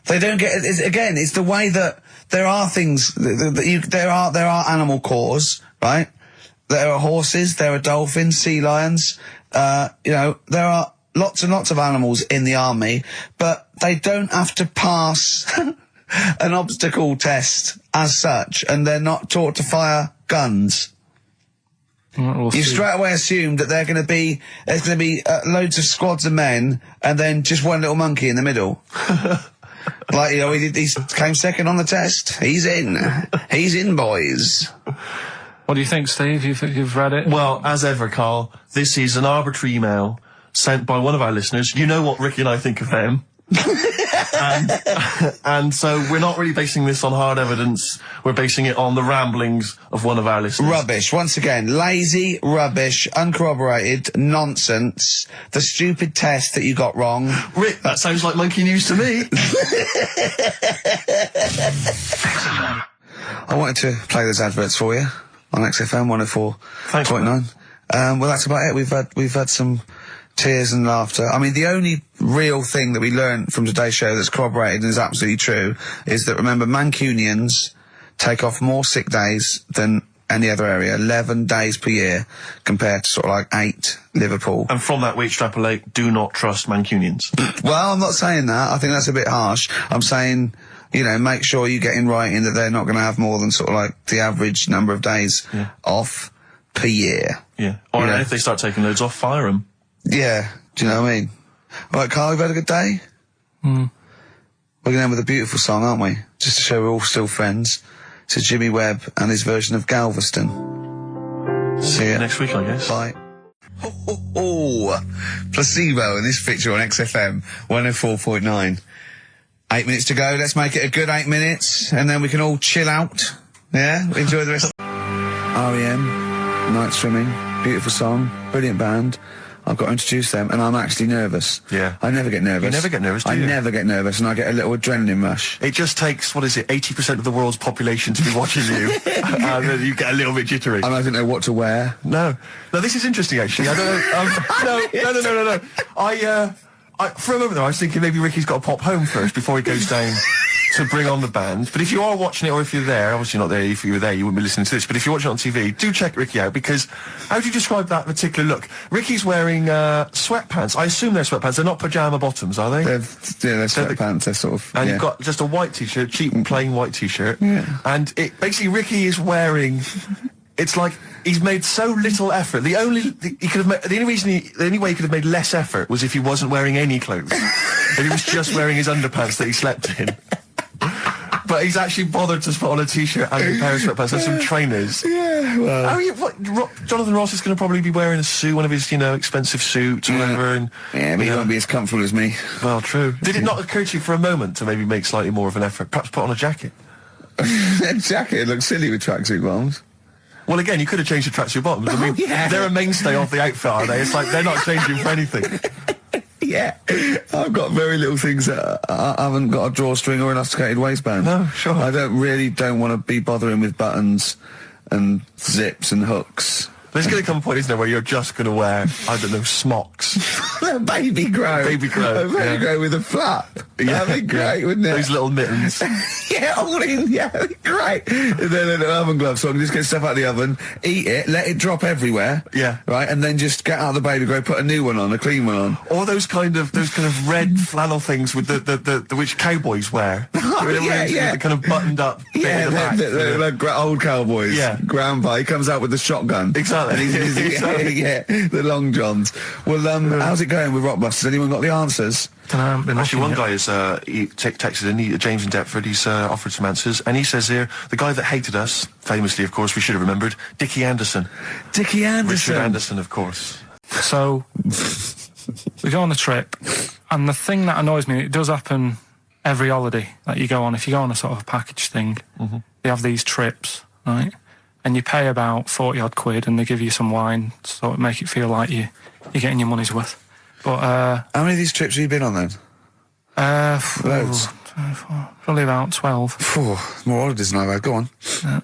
They don't get. It's the way that there are things. There are animal cores, right? There are horses. There are dolphins, sea lions. There are lots and lots of animals in the army, but they don't have to pass an obstacle test as such, and they're not taught to fire guns. You straight away assumed that there's going to be loads of squads of men and then just one little monkey in the middle. Like, he came second on the test. He's in, boys. What do you think, Steve? You've read it? Well, as ever, Carl, this is an arbitrary email sent by one of our listeners. You know what Ricky and I think of them. And so we're not really basing this on hard evidence. We're basing it on the ramblings of one of our listeners. Rubbish. Once again, lazy, rubbish, uncorroborated, nonsense. The stupid test that you got wrong. Rick, that sounds like monkey news to me. I wanted to play those adverts for you on XFM 104.9. Well, that's about it. We've had some tears and laughter. I mean, the only real thing that we learned from today's show that's corroborated and is absolutely true is that, remember, Mancunians take off more sick days than any other area, 11 days per year, compared to sort of like 8 Liverpool. And from that we extrapolate, do not trust Mancunians. Well, I'm not saying that. I think that's a bit harsh. I'm saying, you know, make sure you get in writing that they're not going to have more than sort of like the average number of days off per year. Yeah. Or if they start taking loads off, fire them. Yeah. Do you know what I mean? All right, Carl, we've had a good day? We're going to end with a beautiful song, aren't we? Just to show we're all still friends. To Jimmy Webb and his version of Galveston. See you next week, I guess. Bye. Placebo in this picture on XFM 104.9. 8 minutes to go. Let's make it a good 8 minutes, and then we can all chill out. Yeah? Enjoy the rest. R.E.M. Night Swimming. Beautiful song. Brilliant band. I've got to introduce them, and I'm actually nervous. Yeah. I never get nervous. You never get nervous, do you? I never get nervous, and I get a little adrenaline rush. It just takes, 80% of the world's population to be watching you, and then you get a little bit jittery. And I don't know what to wear. No, this is interesting, actually. I don't know. No. For a moment there, I was thinking maybe Ricky's got to pop home first before he goes down to bring on the band. But if you are watching it, or if you're there, obviously not there, if you were there you wouldn't be listening to this, but if you're watching it on TV, do check Ricky out, because how do you describe that particular look? Ricky's wearing sweatpants. I assume they're sweatpants. They're not pyjama bottoms, are they? They're sweatpants. They're sort of... And you've got just a white t-shirt, cheap and plain white t-shirt. Yeah. And basically Ricky is wearing... It's like he's made so little effort. The only way he could have made less effort was if he wasn't wearing any clothes. If he was just wearing his underpants that he slept in. But he's actually bothered to put on a t-shirt and a pair of sweatpants and some trainers. Yeah, well... Jonathan Ross is going to probably be wearing a suit, one of his, expensive suits, or whatever. And, but he won't be as comfortable as me. Well, true. Did it not occur to you for a moment to maybe make slightly more of an effort? Perhaps put on a jacket? A jacket looks silly with tracksuit bottoms. Well, again, you could have changed the tracksuit bottoms. I mean, they're a mainstay of the outfit, are they? It's like they're not changing for anything. Yeah. I've got very little things that I haven't got a drawstring or elasticated waistband. No, sure. I don't want to be bothering with buttons and zips and hooks. There's going to come a point, isn't there, where you're just going to wear, I don't know, smocks. Baby grow. Baby grow. A baby grow with a flap. That'd be great, wouldn't it? Those little mittens. All in, that'd be great. And then an oven glove, so I can just get stuff out of the oven, eat it, let it drop everywhere. Yeah. Right, and then just get out of the baby grow, put a new one on, a clean one on. Or those kind of red flannel things with the which cowboys wear. The kind of buttoned up bit in the back. Like old cowboys. Yeah. Grandpa, he comes out with the shotgun. Exactly. And he's the long johns. Well, how's it going with Rockbusters? Anyone got the answers? Actually, one guy has texted in, James in Deptford, he's offered some answers, and he says here, the guy that hated us, famously, of course, we should have remembered, Dickie Anderson. Dickie Anderson? Richard Anderson, of course. So, we go on the trip, and the thing that annoys me, it does happen every holiday that you go on. If you go on a sort of package thing, they have these trips, right? And you pay about 40 odd quid, and they give you some wine, to sort of make it feel like you're getting your money's worth. But how many of these trips have you been on then? Loads. Probably about 12. More holidays than I've had. Go on. So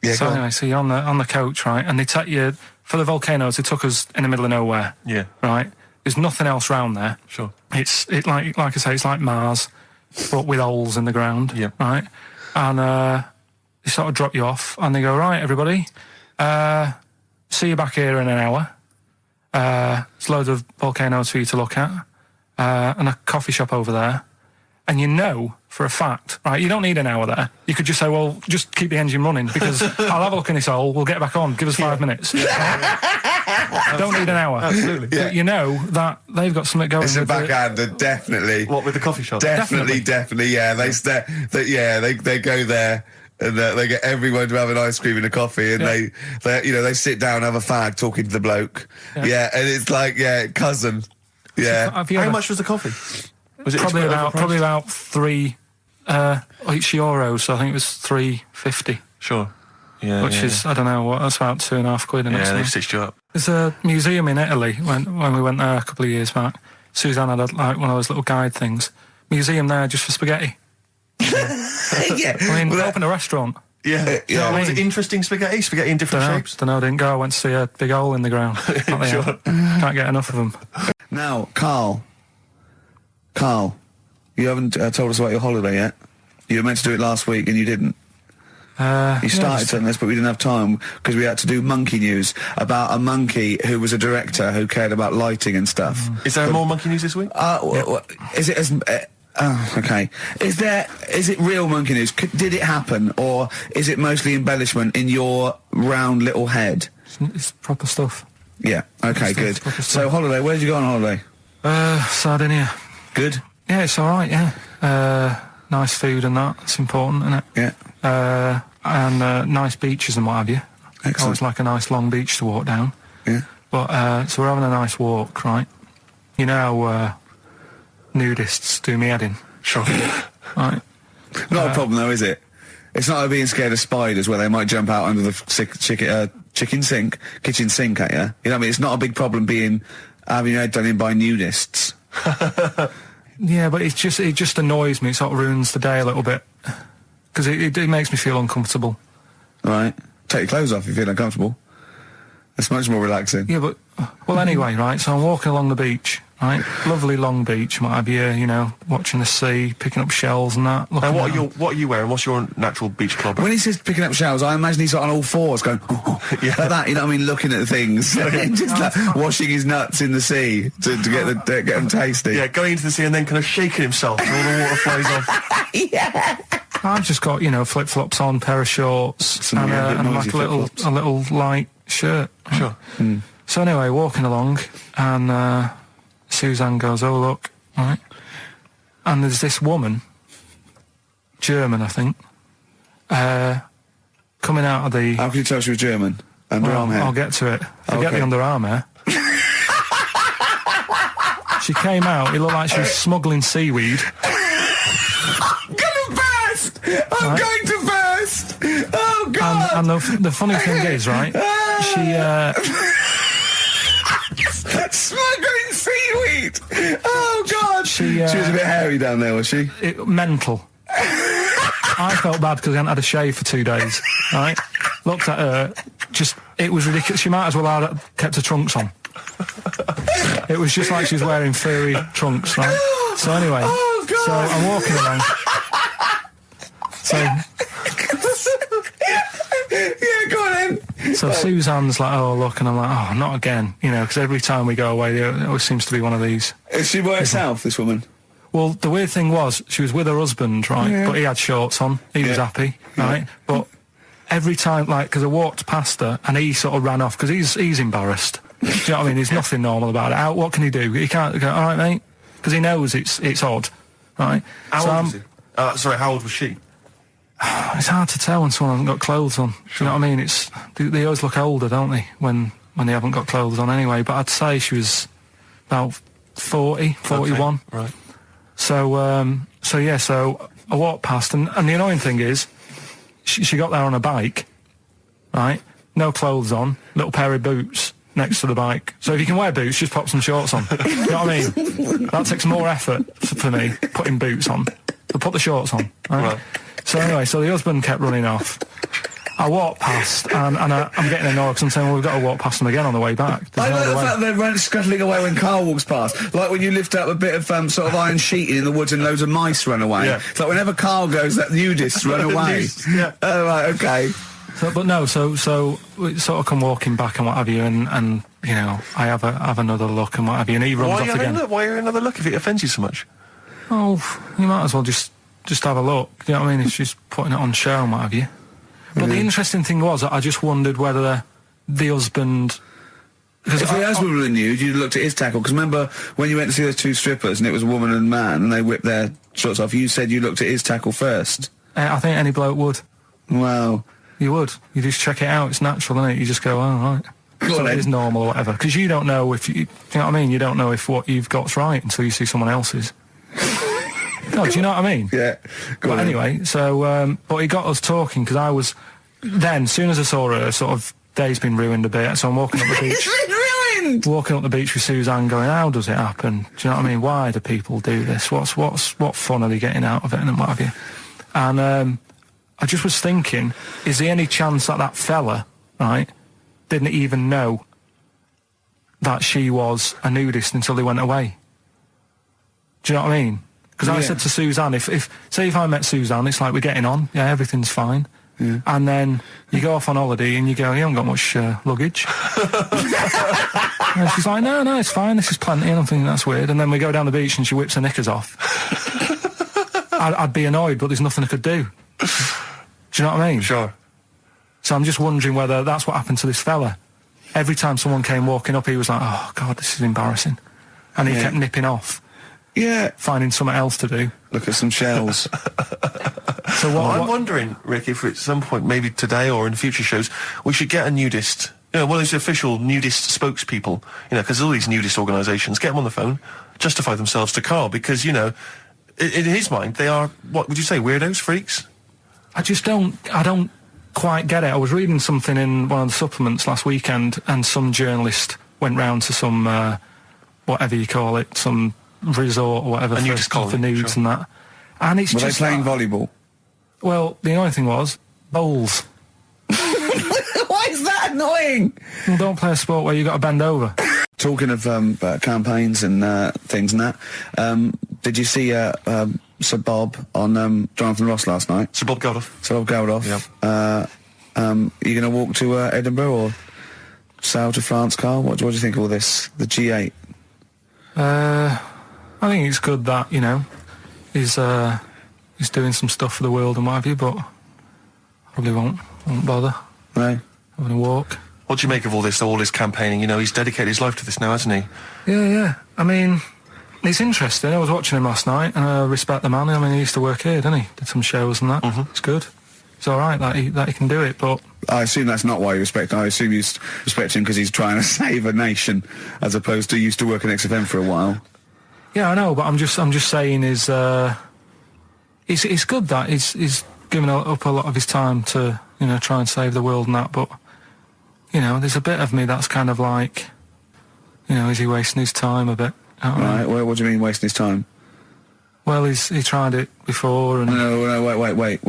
anyway, so you're on the coach, right? And they take you for the volcanoes. They took us in the middle of nowhere. Yeah. Right. There's nothing else round there. Sure. It's like I say, it's like Mars, but with holes in the ground. Yeah. Right. And they sort of drop you off, and they go, right, everybody, see you back here in an hour. There's loads of volcanoes for you to look at, and a coffee shop over there. And you know for a fact, right, you don't need an hour there. You could just say, well, just keep the engine running, because I'll have a look in this hole, we'll get back on, give us 5 minutes. Don't need an hour. Absolutely. But you know that they've got something going. It's a backhander, definitely. What, with the coffee shop? Definitely, yeah. They go there. And they get everyone to have an ice cream and a coffee, and they sit down, have a fag, talking to the bloke. Yeah, and it's like, cousin. How much was the coffee? Was it probably about €3 so I think it was £3.50. Sure. Yeah. Which is, I don't know, that's about £2.50. Yeah, they've stitched you up. There's a museum in Italy when we went there a couple of years back. Suzanne had like one of those little guide things. Museum there just for spaghetti. Yeah. I mean, open a restaurant. Yeah. Was it interesting spaghetti? Spaghetti in different shapes? Don't know, didn't go. I went to see a big hole in the ground. Sure. Can't get enough of them. Now, Carl, you haven't told us about your holiday yet. You were meant to do it last week and you didn't. You started on this, but we didn't have time because we had to do monkey news about a monkey who was a director who cared about lighting and stuff. Is there more monkey news this week? Is it as... okay. Is it real monkey news? Did it happen, or is it mostly embellishment in your round little head? It's proper stuff. Yeah. Okay. Good. So holiday. Where did you go on holiday? Sardinia. Good. Yeah, it's all right. Yeah. Nice food and that. It's important, isn't it? Yeah. And nice beaches and what have you. Excellent. Always like a nice long beach to walk down. Yeah. But so we're having a nice walk, right? You know how nudists do me head in. Sure. Right. Not a problem though, is it? It's not like being scared of spiders where they might jump out under the kitchen sink at you. You know what I mean? It's not a big problem having your head done in by nudists. Yeah, but it just annoys me. It sort of ruins the day a little bit because it makes me feel uncomfortable. Right. Take your clothes off if you feel uncomfortable. It's much more relaxing. Yeah, but well, anyway, right. So I'm walking along the beach, right? Lovely long beach, what have you? You know, watching the sea, picking up shells and that. And what are you wearing? What's your natural beach club? When he says picking up shells, I imagine he's on all fours going, like that. You know what I mean? Looking at things, just like washing his nuts in the sea to get them tasty. Yeah, going into the sea and then kind of shaking himself so all the water flows off. Yeah. I've just got flip flops on, pair of shorts, and like a little light shirt. Sure. Mm. So anyway, walking along, and Suzanne goes, "Oh look," right? And there's this woman, German, I think, coming out of the. How can you tell she was German? Underarm hair. I'll get to it. Forget the underarm hair. She came out. It looked like she was smuggling seaweed. I'm going to burst! Oh, God! And the funny thing is, right, she... Smuggling seaweed! Oh, God! She was a bit hairy down there, was she? Mental. I felt bad because I hadn't had a shave for 2 days, right? Looked at her, it was ridiculous. She might as well have kept her trunks on. It was just like she was wearing furry trunks, right? So anyway, so I'm walking along... So, yeah, go on then. So Suzanne's like, "Oh, look," and I'm like, "Oh, not again," because every time we go away, there always seems to be one of these. Is she by herself, this woman? Well, the weird thing was, she was with her husband, right? Yeah. But he had shorts on. He was happy, right? But every time, because I walked past her, and he sort of ran off, because he's embarrassed. Do you know what I mean? There's nothing normal about it. What can he do? He can't go, "All right, mate," because he knows it's odd, right? How old was he? Sorry, how old was she? It's hard to tell when someone hasn't got clothes on. Sure. You know what I mean? They always look older, don't they, when they haven't got clothes on anyway. But I'd say she was about 40, 41. Okay. Right. So I walked past, and the annoying thing is, she got there on a bike, right? No clothes on, little pair of boots next to the bike. So if you can wear boots, just pop some shorts on. You know what I mean? That takes more effort for me, putting boots on. So put the shorts on, right? So anyway, the husband kept running off. I walked past, and I'm getting annoyed because I'm saying, well, we've got to walk past them again on the way back. I like the fact they're scuttling away when Carl walks past. Like when you lift up a bit of sort of iron sheeting in the woods and loads of mice run away. Yeah. It's like whenever Carl goes, that nudists run away. Yeah. Oh, right, okay. So we sort of come walking back and what have you, and I have another look and what have you, and he runs off again. Why are you another look if it offends you so much? Oh, you might as well just have a look. You know what I mean? If she's putting it on show and what have you. But the interesting thing was, I just wondered whether the husband... If the husband were nude, you'd looked at his tackle. Because remember, when you went to see those two strippers, and it was a woman and a man, and they whipped their shorts off, you said you looked at his tackle first. I think any bloke would. Wow. You would. You just check it out. It's natural, isn't it? You just go, oh, right. So it is normal or whatever. Because you don't know if... you know what I mean? You don't know if what you've got's right until you see someone else's. No, do you know what I mean? Yeah. But anyway, so, but he got us talking, because I was, then, as soon as I saw her, sort of, day's been ruined a bit, so I'm walking up the beach. It's been ruined! Walking up the beach with Suzanne going, how does it happen? Do you know what I mean? Why do people do this? What fun are they getting out of it, and what have you? And, I just was thinking, is there any chance that that fella, right, didn't even know that she was a nudist until they went away? Do you know what I mean? Because I said to Suzanne, say if I met Suzanne, it's like we're getting on, yeah, everything's fine. Yeah. And then you go off on holiday and you go, you haven't got much luggage. And she's like, no, it's fine, this is plenty. And I'm thinking, that's weird. And then we go down the beach and she whips her knickers off. I'd be annoyed, but there's nothing I could do. Do you know what I mean? Sure. So I'm just wondering whether that's what happened to this fella. Every time someone came walking up, he was like, oh, God, this is embarrassing. And he kept nipping off. Yeah. Finding something else to do. Look at some shells. So I'm wondering, Rick, if at some point, maybe today or in future shows, we should get a nudist, one of those official nudist spokespeople, because all these nudist organisations, get them on the phone, justify themselves to Karl, because, in his mind, they are, what would you say, weirdos, freaks? I don't quite get it. I was reading something in one of the supplements last weekend, and some journalist went round to some, whatever you call it, some resort or whatever for nudes and that. And it's Were just... Were they playing volleyball? Well, the annoying thing was, bowls. Why is that annoying? Well, don't play a sport where you got to bend over. Talking of campaigns and things and that, did you see Sir Bob on Jonathan Ross last night? Sir Bob Geldof. Sir Bob Geldof. Yep. Are you going to walk to Edinburgh or sail to France, Karl? What do you think of all this? The G8? I think it's good that, he's doing some stuff for the world and what have you, but probably won't bother. No. Having a walk. What do you make of all this campaigning? He's dedicated his life to this now, hasn't he? Yeah. I mean, it's interesting. I was watching him last night, and I respect the man. I mean, he used to work here, didn't he? Did some shows and that. Mm-hmm. It's good. It's all right that he can do it, but... I assume that's not why you respect him. I assume you respect him because he's trying to save a nation, as opposed to used to work in XFM for a while. Yeah, I know, but I'm just saying it's good that he's given up a lot of his time to, try and save the world and that, but, there's a bit of me that's kind of like, is he wasting his time a bit? Right, well, what do you mean wasting his time? Well, he tried it before and... No, wait.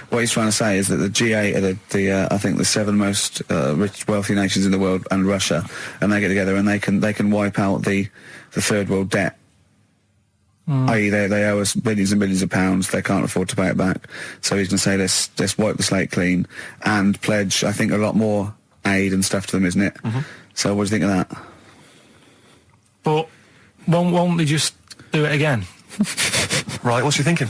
What he's trying to say is that the G8 are I think the 7 most rich, wealthy nations in the world, and Russia, and they get together and they can wipe out the third world debt. I.e. they owe us billions and billions of pounds, they can't afford to pay it back. So he's going to say, let's wipe the slate clean and pledge, I think, a lot more aid and stuff to them, isn't it? Mm-hmm. So what do you think of that? But won't they just do it again? Right, what's you thinking?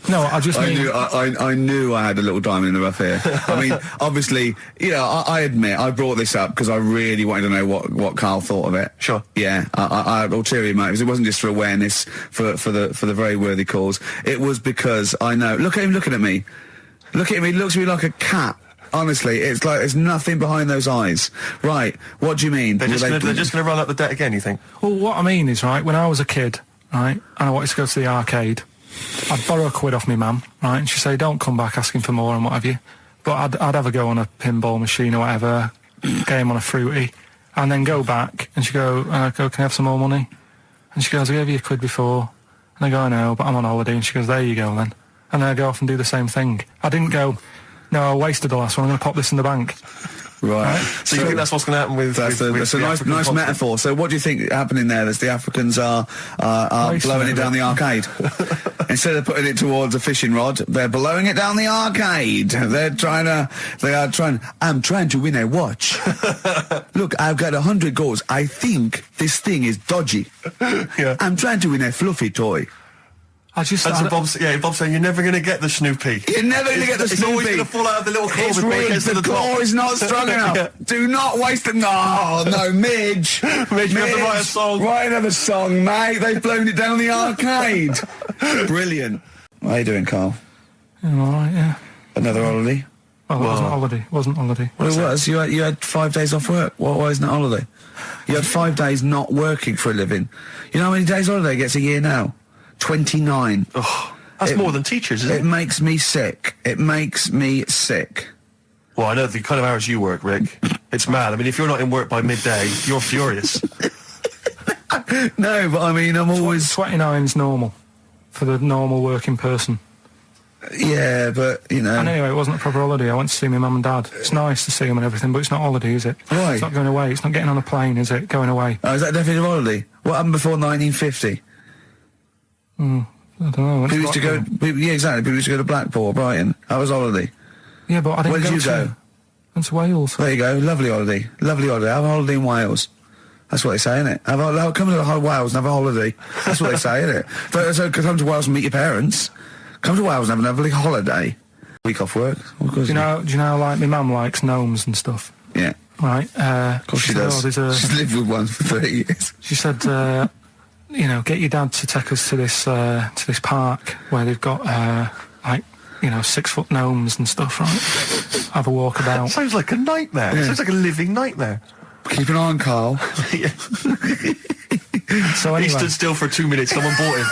No, I knew I had a little diamond in the rough here. I mean, obviously, I admit, I brought this up because I really wanted to know what Karl thought of it. Sure. Yeah, I had ulterior motives. It wasn't just for awareness, for the very worthy cause. It was because I know. Look at him looking at me. Look at him. He looks at me like a cat. Honestly, it's like there's nothing behind those eyes. Right, what do you mean? They're just going to run up the debt again, you think? Well, what I mean is, right, when I was a kid, right, and I wanted to go to the arcade, I'd borrow £1 off my mum, right, and she'd say, don't come back asking for more and what have you. But I'd have a go on a pinball machine or whatever, game on a fruity, and then go back, and she'd go, can I have some more money? And she goes, I gave you £1 before. And I go, I know, but I'm on holiday. And she goes, there you go then. And then I go off and do the same thing. I didn't go, no, I wasted the last one, I'm going to pop this in the bank. Right. So you think that's what's going to happen with... That's a nice metaphor. So what do you think happening there? As the Africans are blowing it down the arcade. Instead of putting it towards a fishing rod, they're blowing it down the arcade. I'm trying to win a watch. Look, I've got 100 goals. I think this thing is dodgy. Yeah. I'm trying to win a fluffy toy. Bob's saying, you're never going to get the Snoopy. You're never going to get the Snoopy. It's always going to fall out of the little claw before it gets to the top. The claw is not strong enough. Yeah. Do not waste it. No, Midge. Midge, you have to write a song. Write another song, mate. They've blown it down the arcade. Brilliant. How are you doing, Karl? I'm all right, yeah. Another holiday? Well, it wasn't holiday. It wasn't holiday. Well, it was. You had 5 days off work. Why isn't it holiday? You had 5 days not working for a living. You know how many days holiday gets a year now? 29. Oh, that's more than teachers, isn't it? It makes me sick. It makes me sick. Well, I know the kind of hours you work, Rick. It's mad. I mean, if you're not in work by midday, you're furious. No, but I mean, I'm always... 29's normal for the normal working person. Yeah, but, you know... And anyway, it wasn't a proper holiday. I went to see my mum and dad. It's nice to see them and everything, but it's not holiday, is it? Why? It's not going away. It's not getting on a plane, is it? Going away. Oh, is that definitely a holiday? What happened before 1950? I don't know. People used to go... Yeah, exactly. People used to go to Blackpool or Brighton. That was holiday. Yeah, but I didn't Where did you go? Went to Wales. There you go. Lovely holiday. Lovely holiday. Have a holiday in Wales. That's what they say, innit? Come to Wales and have a holiday. That's what they say, innit? So come to Wales and meet your parents. Come to Wales and have a lovely holiday. Week off work. Do you know, like, my mum likes gnomes and stuff? Yeah. Right. Of course she does. She's lived with one for 30 years. She said, you know, get your dad to take us to this park where they've got, like, you know, 6-foot gnomes and stuff, right? Have a walk about. Sounds like a nightmare. Yeah. Sounds like a living nightmare. Keep an eye on Carl. So anyway, he stood still for 2 minutes. Someone bought him.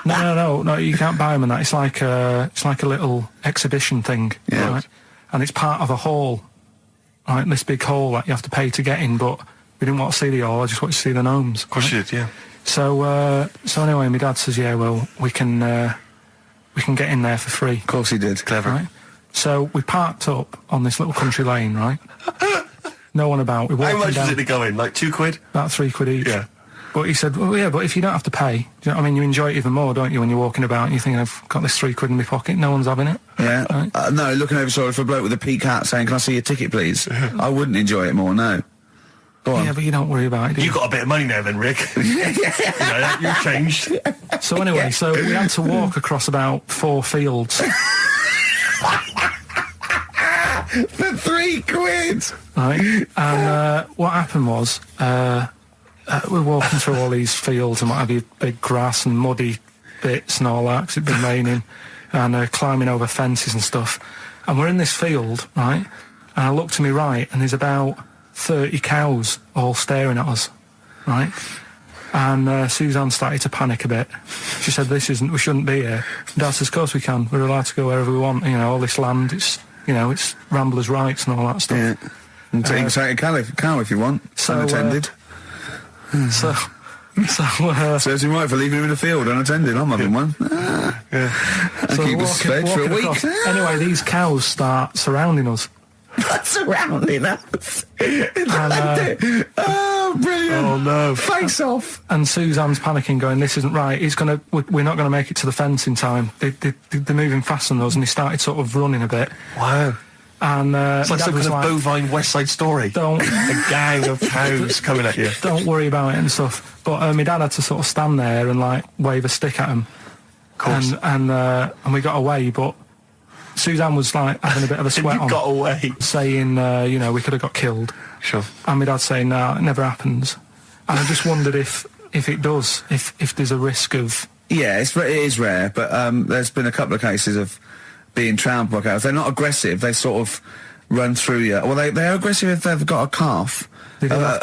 No. You can't buy them and that. It's like a little exhibition thing, right? And it's part of a hall, right? This big hall that you have to pay to get in. But we didn't want to see the hall. I just wanted to see the gnomes. Of course you did, yeah. So anyway, my dad says, yeah, well, we can get in there for free. Of course he did. Clever. Right? So we parked up on this little country lane, right? No one about. We walked How much down, was it to go in? Like £2? about £3 each. Yeah. But he said, well, yeah, but if you don't have to pay, do you know what I mean? You enjoy it even more, don't you, when you're walking about and you think, I've got this £3 in my pocket, no one's having it. Yeah. Right? No, looking over sort of for a bloke with a peak hat saying, can I see your ticket, please? I wouldn't enjoy it more, no. Go on. Yeah, but you don't worry about it, do you? You got a bit of money now then, Rick. You're changed. So anyway, so we had to walk across about 4 fields. For £3? Right? And what happened was, we're walking through all these fields and what have you, big grass and muddy bits and all that, because it'd been raining, and climbing over fences and stuff. And we're in this field, right? And I look to my right, and there's about 30 cows all staring at us, right? And Suzanne started to panic a bit. She said, we shouldn't be here. Dad says, of course we can. We're allowed to go wherever we want. You know, all this land, it's ramblers' rights and all that stuff. Yeah. And take a cow if you want. Unattended. Serves him right for leaving him in the field unattended. I'm having one. And so keep us fed for a week. Anyway, these cows start surrounding us. Surrounding us. And, oh, brilliant. Oh, no. Face off. And Suzanne's panicking, going, this isn't right. We're not going to make it to the fence in time. They're moving faster than us, and he started sort of running a bit. Wow. And it's like some kind of bovine West Side Story. A gang of cows coming at you. Don't worry about it and stuff. But my dad had to sort of stand there and like wave a stick at him. Of course. And we got away, but Suzanne was like having a bit of a sweat on. Got away. Saying, we could have got killed. Sure. And my dad saying, no, it never happens. And I just wondered if it does, if there's a risk of... Yeah, it is rare, but there's been a couple of cases of being trampled by cows. They're not aggressive. They sort of run through you. Well, they're aggressive if they've got a calf. They do have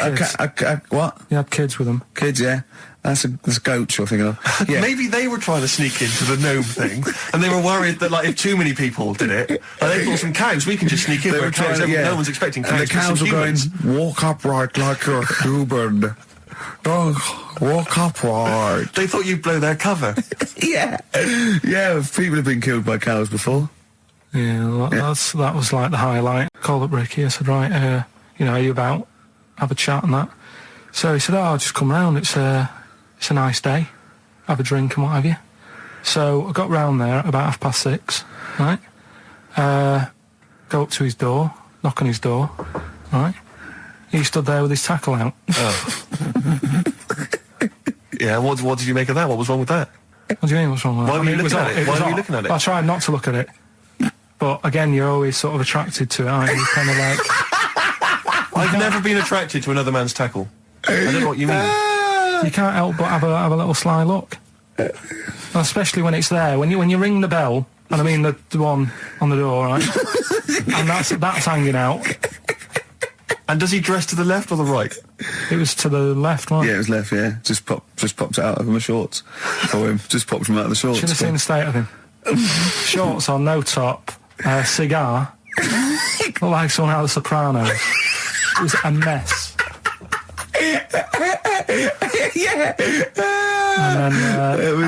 kids. What? You had kids with them. Kids, yeah. That's goats you're thinking of. Yeah. Maybe they were trying to sneak into the gnome thing, and they were worried that, like, if too many people did it, they thought some cows, we can just sneak in where cows, no one's expecting cows. And the cows were going, walk upright like you're human. Don't walk upright. They thought you'd blow their cover. Yeah. Yeah, people have been killed by cows before. Yeah, that was like the highlight. Called up Ricky, I said, right, are you about? Have a chat and that. So he said, I'll just come round, it's a nice day. Have a drink and what have you. So I got round there at about 6:30, right? Go up to his door, knock on his door, right? He stood there with his tackle out. Oh. Yeah, what did you make of that? What was wrong with that? What do you mean, what's wrong with that? Why were you looking at it? Why were you looking at it? I tried not to look at it. But again, you're always sort of attracted to it, aren't you? Kind of like... I've never been attracted to another man's tackle. I don't know what you mean. You can't help but have a little sly look. Especially when it's there. When you ring the bell, And I mean the one on the door, right? And that's hanging out. And does he dress to the left or the right? It was to the left, right? Yeah, it was left, yeah. Just popped it out of my shorts for him. Just popped him out of the shorts. Should have seen the state of him. Shorts on, no top, cigar. Looked like someone out of The Sopranos. It was a mess. Yeah. And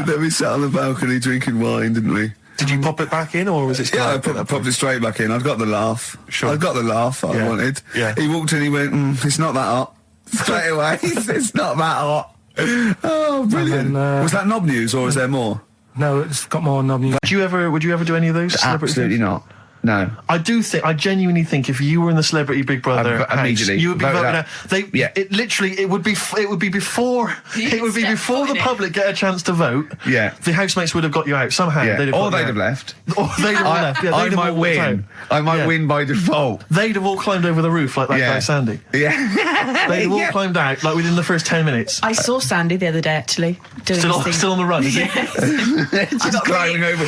then... we sat on the balcony drinking wine, didn't we? Did you pop it back in, or was it still... Yeah, I popped it straight back in. I've got the laugh. Sure. I got the laugh I wanted. Yeah. He walked in, he went, it's not that hot. Straight away, it's not that hot. Oh, brilliant. Then, was that knob news, or is there more? No, it's got more knob news. Would you ever do any of those? Absolutely not. No. I genuinely think if you were in the Celebrity Big Brother house, immediately you would be voted out. It would be before the public get a chance to vote. Yeah. The housemates would have got you out somehow. Yeah. They'd have left. Or they'd have left. Yeah, I might win. I might win by default. They'd have all climbed over the roof like that guy Sandy. Yeah. They'd have all climbed out like within the first 10 minutes. I saw Sandy the other day actually. Still on the run, is he? Just climbing over.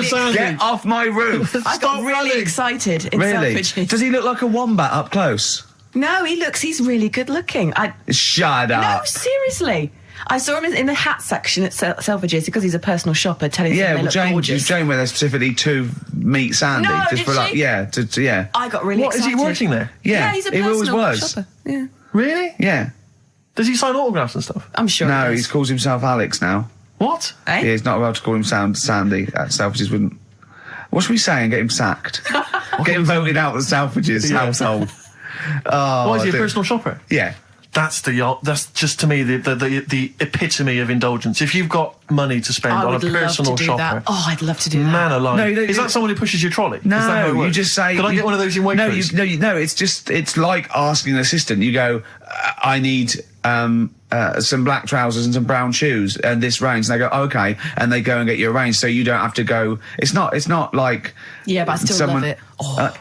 Sandy. Get off my roof. I got really excited in Really? Selfridges. Does he look like a wombat up close? No, he's really good looking. Shut up. No, seriously. I saw him in the hat section at Selfridges because he's a personal shopper telling them they look gorgeous. Jane went there specifically to meet Sandy. No, just did for like, she? yeah, yeah. I got really excited. Is he working there? Yeah, he's a he always personal was. shopper. Yeah. Really? Yeah. Does he sign autographs and stuff? I'm sure No, he he calls himself Alex now. What? Eh? Yeah, he's not allowed to call him Sandy. Selfridges wouldn't. What should we say and get him sacked? Get him voted out of the Selfridges household. Oh, Why is he a personal shopper? Yeah. That's just to me the epitome of indulgence. If you've got money to spend on a personal shopper, that. Oh, I'd love to do that. Man alive! No, is that someone who pushes your trolley? No, is that how it works? you just say. Can I get one of those in Waitrose? No. It's like asking an assistant. You go, I need some black trousers and some brown shoes and this range. And they go, okay, and they go and get you a range, so you don't have to go. It's not like. Yeah, but I still love it.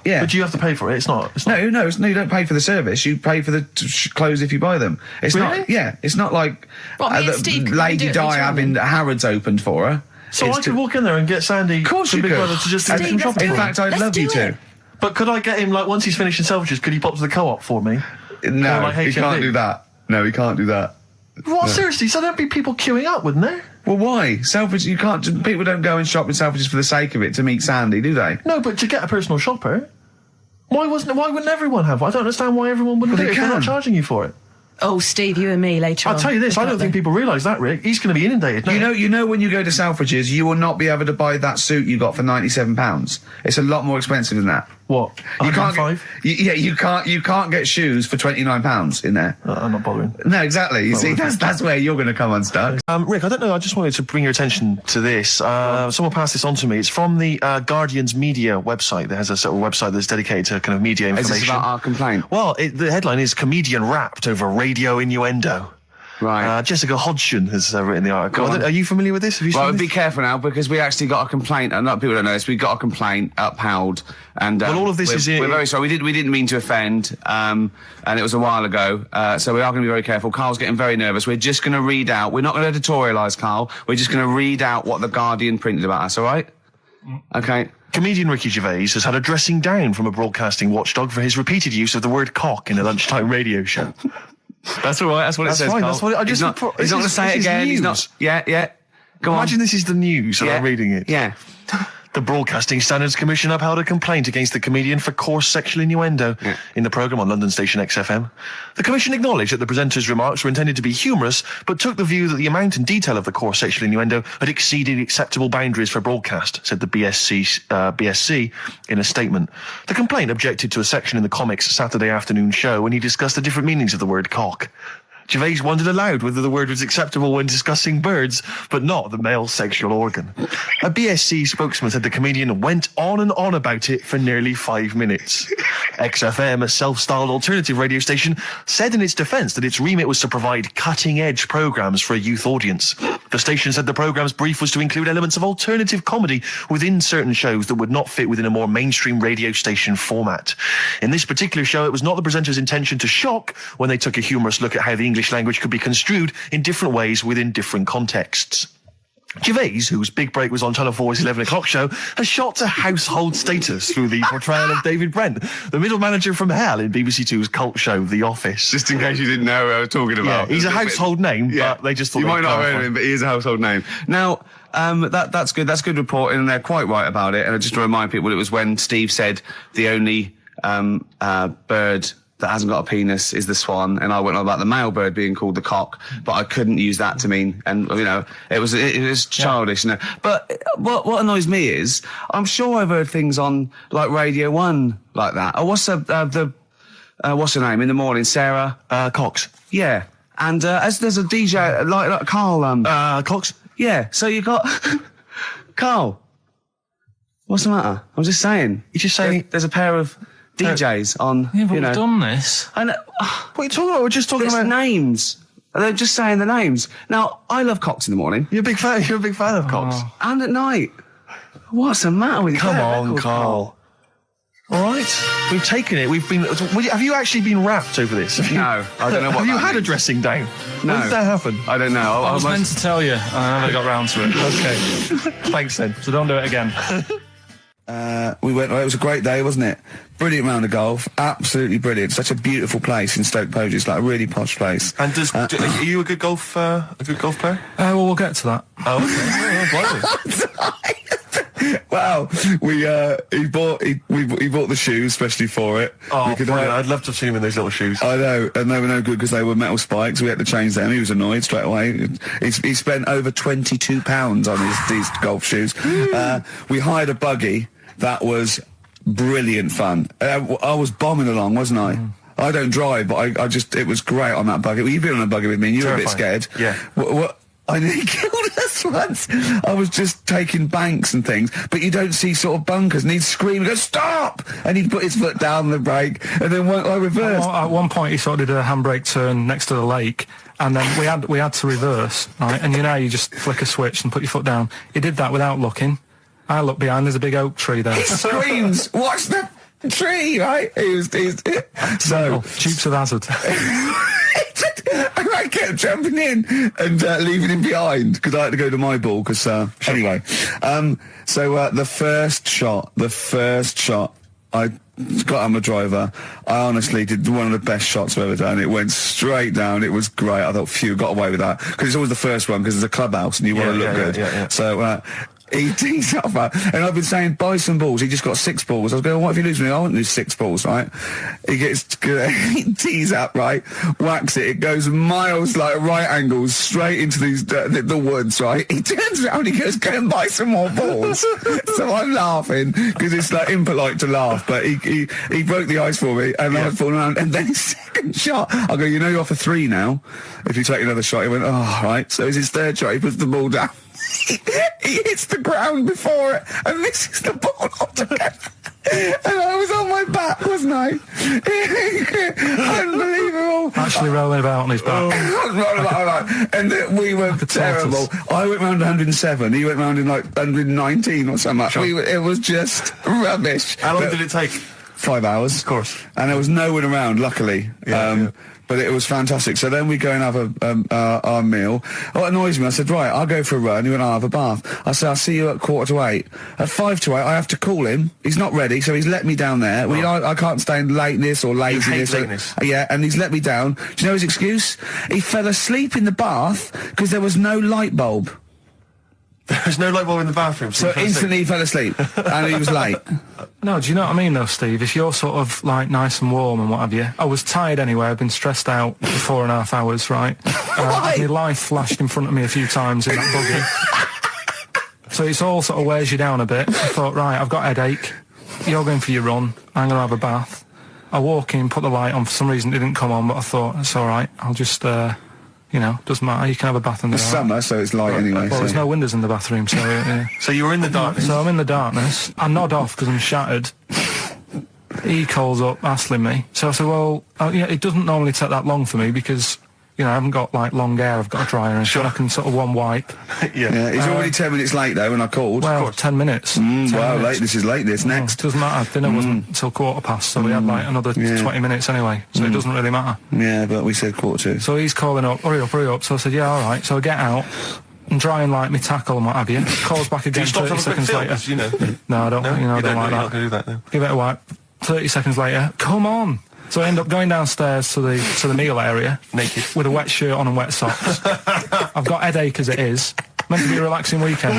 Yeah, but you have to pay for it. It's not. No, you don't pay for the service. You pay for the clothes if you buy them. It's really? not. Yeah, it's not like Lady Di having Harrods opened for her. So I could walk in there and get Sandy, of course you Big could. Brother, to just do some shopping. In fact, I'd love you to. But could I get him, like, once he's finished in Selfridges, could he pop to the Co-op for me? No, like he can't do that. No, he can't do that. What? No. Seriously? So there'd be people queuing up, wouldn't there? Well, why? Selfridges, you can't. People don't go and shop in Selfridges for the sake of it to meet Sandy, do they? No, but to get a personal shopper, why wouldn't everyone have one? I don't understand why everyone wouldn't do it if they're not charging you for it. Oh, Steve, you and me later on. I'll tell you this, I don't think people realise that, Rick. He's going to be inundated now. You know when you go to Selfridges, you will not be able to buy that suit you got for £97. It's a lot more expensive than that. What? You can't get shoes for £29 in there. I'm not bothering. No, exactly. You see, that's where you're going to come unstuck. Rick, I don't know, I just wanted to bring your attention to this. Someone passed this on to me. It's from the Guardian's media website. There has a sort of website that's dedicated to kind of media information. Is this about our complaint? Well, the headline is "Comedian Rapped Over Radio Innuendo." Right. Jessica Hodgson has written the article. Are you familiar with this? Have you seen this? Be careful now, because we actually got a complaint. And people don't know this. We got a complaint upheld, and well, all of this we're very sorry. We didn't mean to offend, and it was a while ago. So we are going to be very careful. Carl's getting very nervous. We're just going to read out. We're not going to editorialise, Carl. We're just going to read out what the Guardian printed about us. All right? Okay. Comedian Ricky Gervais has had a dressing down from a broadcasting watchdog for his repeated use of the word cock in a lunchtime radio show. That's all right. That's what it says. Fine, Carl. that's what He's not going to say it again. He's not. Yeah. Go on. Imagine this is the news and I'm reading it. Yeah. The Broadcasting Standards Commission upheld a complaint against the comedian for coarse sexual innuendo in the programme on London station XFM. The Commission acknowledged that the presenter's remarks were intended to be humorous, but took the view that the amount and detail of the coarse sexual innuendo had exceeded acceptable boundaries for broadcast, said the BSC in a statement. The complaint objected to a section in the Comics Saturday afternoon show when he discussed the different meanings of the word cock. Gervais wondered aloud whether the word was acceptable when discussing birds, but not the male sexual organ. A BSC spokesman said the comedian went on and on about it for nearly 5 minutes. XFM, a self-styled alternative radio station, said in its defence that its remit was to provide cutting-edge programmes for a youth audience. The station said the programme's brief was to include elements of alternative comedy within certain shows that would not fit within a more mainstream radio station format. In this particular show, it was not the presenter's intention to shock when they took a humorous look at how the English language could be construed in different ways within different contexts. Gervais, whose big break was on Channel 4's 11 o'clock show, has shot to household status through the portrayal of David Brent, the middle manager from hell in BBC Two's cult show The Office. Just in case you didn't know who I was talking about. Yeah, he's a household name, but they just thought... You might not have heard of him, but he is a household name. Now, that's good. That's good reporting, and they're quite right about it. And just to remind people, it was when Steve said the only bird that hasn't got a penis is the swan, and I went on about the male bird being called the cock, but I couldn't use that to mean, and it was childish. But what annoys me is, I'm sure I've heard things on like Radio 1 like that. Oh, what's her name in the morning? Sarah Cox. Yeah, and as there's a DJ like Karl Cox. Yeah, so you got Karl. What's the matter? I'm just saying. You're just saying there's a pair of DJs on, yeah, but we've done this. I know. What are you talking about? We're just talking about names. They're just saying the names. Now, I love Cox in the morning. You're a big fan of Cox. And at night. What's the matter with you? Come on, Karl. All right, we've taken it. Have you actually been rapped over this? No, I don't know what. Have you had a dressing down? No. When did that happen? I don't know. I was meant to tell you, and I never got round to it. Okay. Thanks then. So don't do it again. We went. It was a great day, wasn't it? Brilliant round of golf, absolutely brilliant. Such a beautiful place in Stoke Poges, it's like a really posh place. And are you a good golf player? Well, we'll get to that. Oh, okay. Well, he bought the shoes especially for it. Oh, I'd love to have seen him in those little shoes. I know, and they were no good because they were metal spikes. We had to change them. He was annoyed straight away. He spent over £22 on these golf shoes. We hired a buggy that was brilliant fun. I was bombing along, wasn't I? I don't drive, but it was great on that buggy. Well, you've been on a buggy with me and you were a bit scared. Yeah. I nearly killed us once. I was just taking banks and things, but you don't see sort of bunkers, and he'd scream and go, "Stop!" And he'd put his foot down the brake, and then I reversed. At one point, he sort of did a handbrake turn next to the lake, and then we had to reverse, right? And you just flick a switch and put your foot down. He did that without looking. I look behind, there's a big oak tree there. He screams, "Watch the tree!" Right? He's so Dukes of Hazzard. And I kept jumping in and leaving him behind because I had to go to my ball. Anyway, so the first shot, I got on the driver. I honestly did one of the best shots I've ever done. It went straight down. It was great. I thought, phew, got away with that because it's always the first one because it's a clubhouse and you want to look good. Yeah. So. He tees up, and I've been saying, buy some balls. He just got 6 balls. I was going, what if you lose me? I won't lose 6 balls, right? He tees up, right? Whacks it. It goes miles, like right angles, straight into these the woods, right? He turns around, he goes, go and buy some more balls. So I'm laughing because it's like impolite to laugh, but he broke the ice for me, and I was falling around. And then his second shot, I go, you're off a 3 now. If you take another shot, he went, oh, right. So it's his third shot. He puts the ball down. He hits the ground before it and misses the ball altogether. And I was on my back, wasn't I? Unbelievable. Actually rolling about on his back. And we were terrible. I went round 107. He went round in like 119 or something. Sure. It was just rubbish. How long did it take? 5 hours. Of course. And there was no one around, luckily. But it was fantastic. So then we go and have our meal. What annoys me, I said, right, I'll go for a run. He went, I'll have a bath. I said, I'll see you at 7:45. At 7:55, I have to call him. He's not ready, so he's let me down there. I can't stand lateness or laziness. Yeah, and he's let me down. Do you know his excuse? He fell asleep in the bath because there was no light bulb. There was no light bulb in the bathroom. So instantly he fell asleep, and he was late. No, do you know what I mean, though, Steve? If you're sort of, like, nice and warm and what have you... I was tired anyway. I've been stressed out for 4.5 hours, right? My life flashed in front of me a few times in that buggy. So it's all sort of wears you down a bit. I thought, right, I've got a headache. You're going for your run. I'm going to have a bath. I walk in, put the light on. For some reason, it didn't come on, but I thought, it's all right. I'll just... doesn't matter. You can have a bath in the dark. Summer, so it's light anyway. Well, there's no windows in the bathroom, so... So you were in the darkness? So I'm in the darkness. I nod off because I'm shattered. He calls up, hassling me. So I said, well, it doesn't normally take that long for me because... I haven't got, like, long hair. I've got a dryer and so I can sort of one wipe. Yeah, he's already 10 minutes late, though, when I called. Well, 10 minutes. 10 minutes. Late. This is late, next. Doesn't matter. Dinner wasn't until 20:15, so we had, like, another 20 minutes anyway, so it doesn't really matter. Yeah, but we said 1:45. So he's calling up, hurry up. So I said, yeah, all right. So I get out, and drying like my tackle and what have you. Calls back again 30 seconds later. You know. No, I don't. No, you know, I don't like You're that. not going to do that now. Give it a wipe. 30 seconds later, come on. So I end up going downstairs to the meal area, naked, with a wet shirt on and wet socks. I've got headache as it is. Meant to be a relaxing weekend.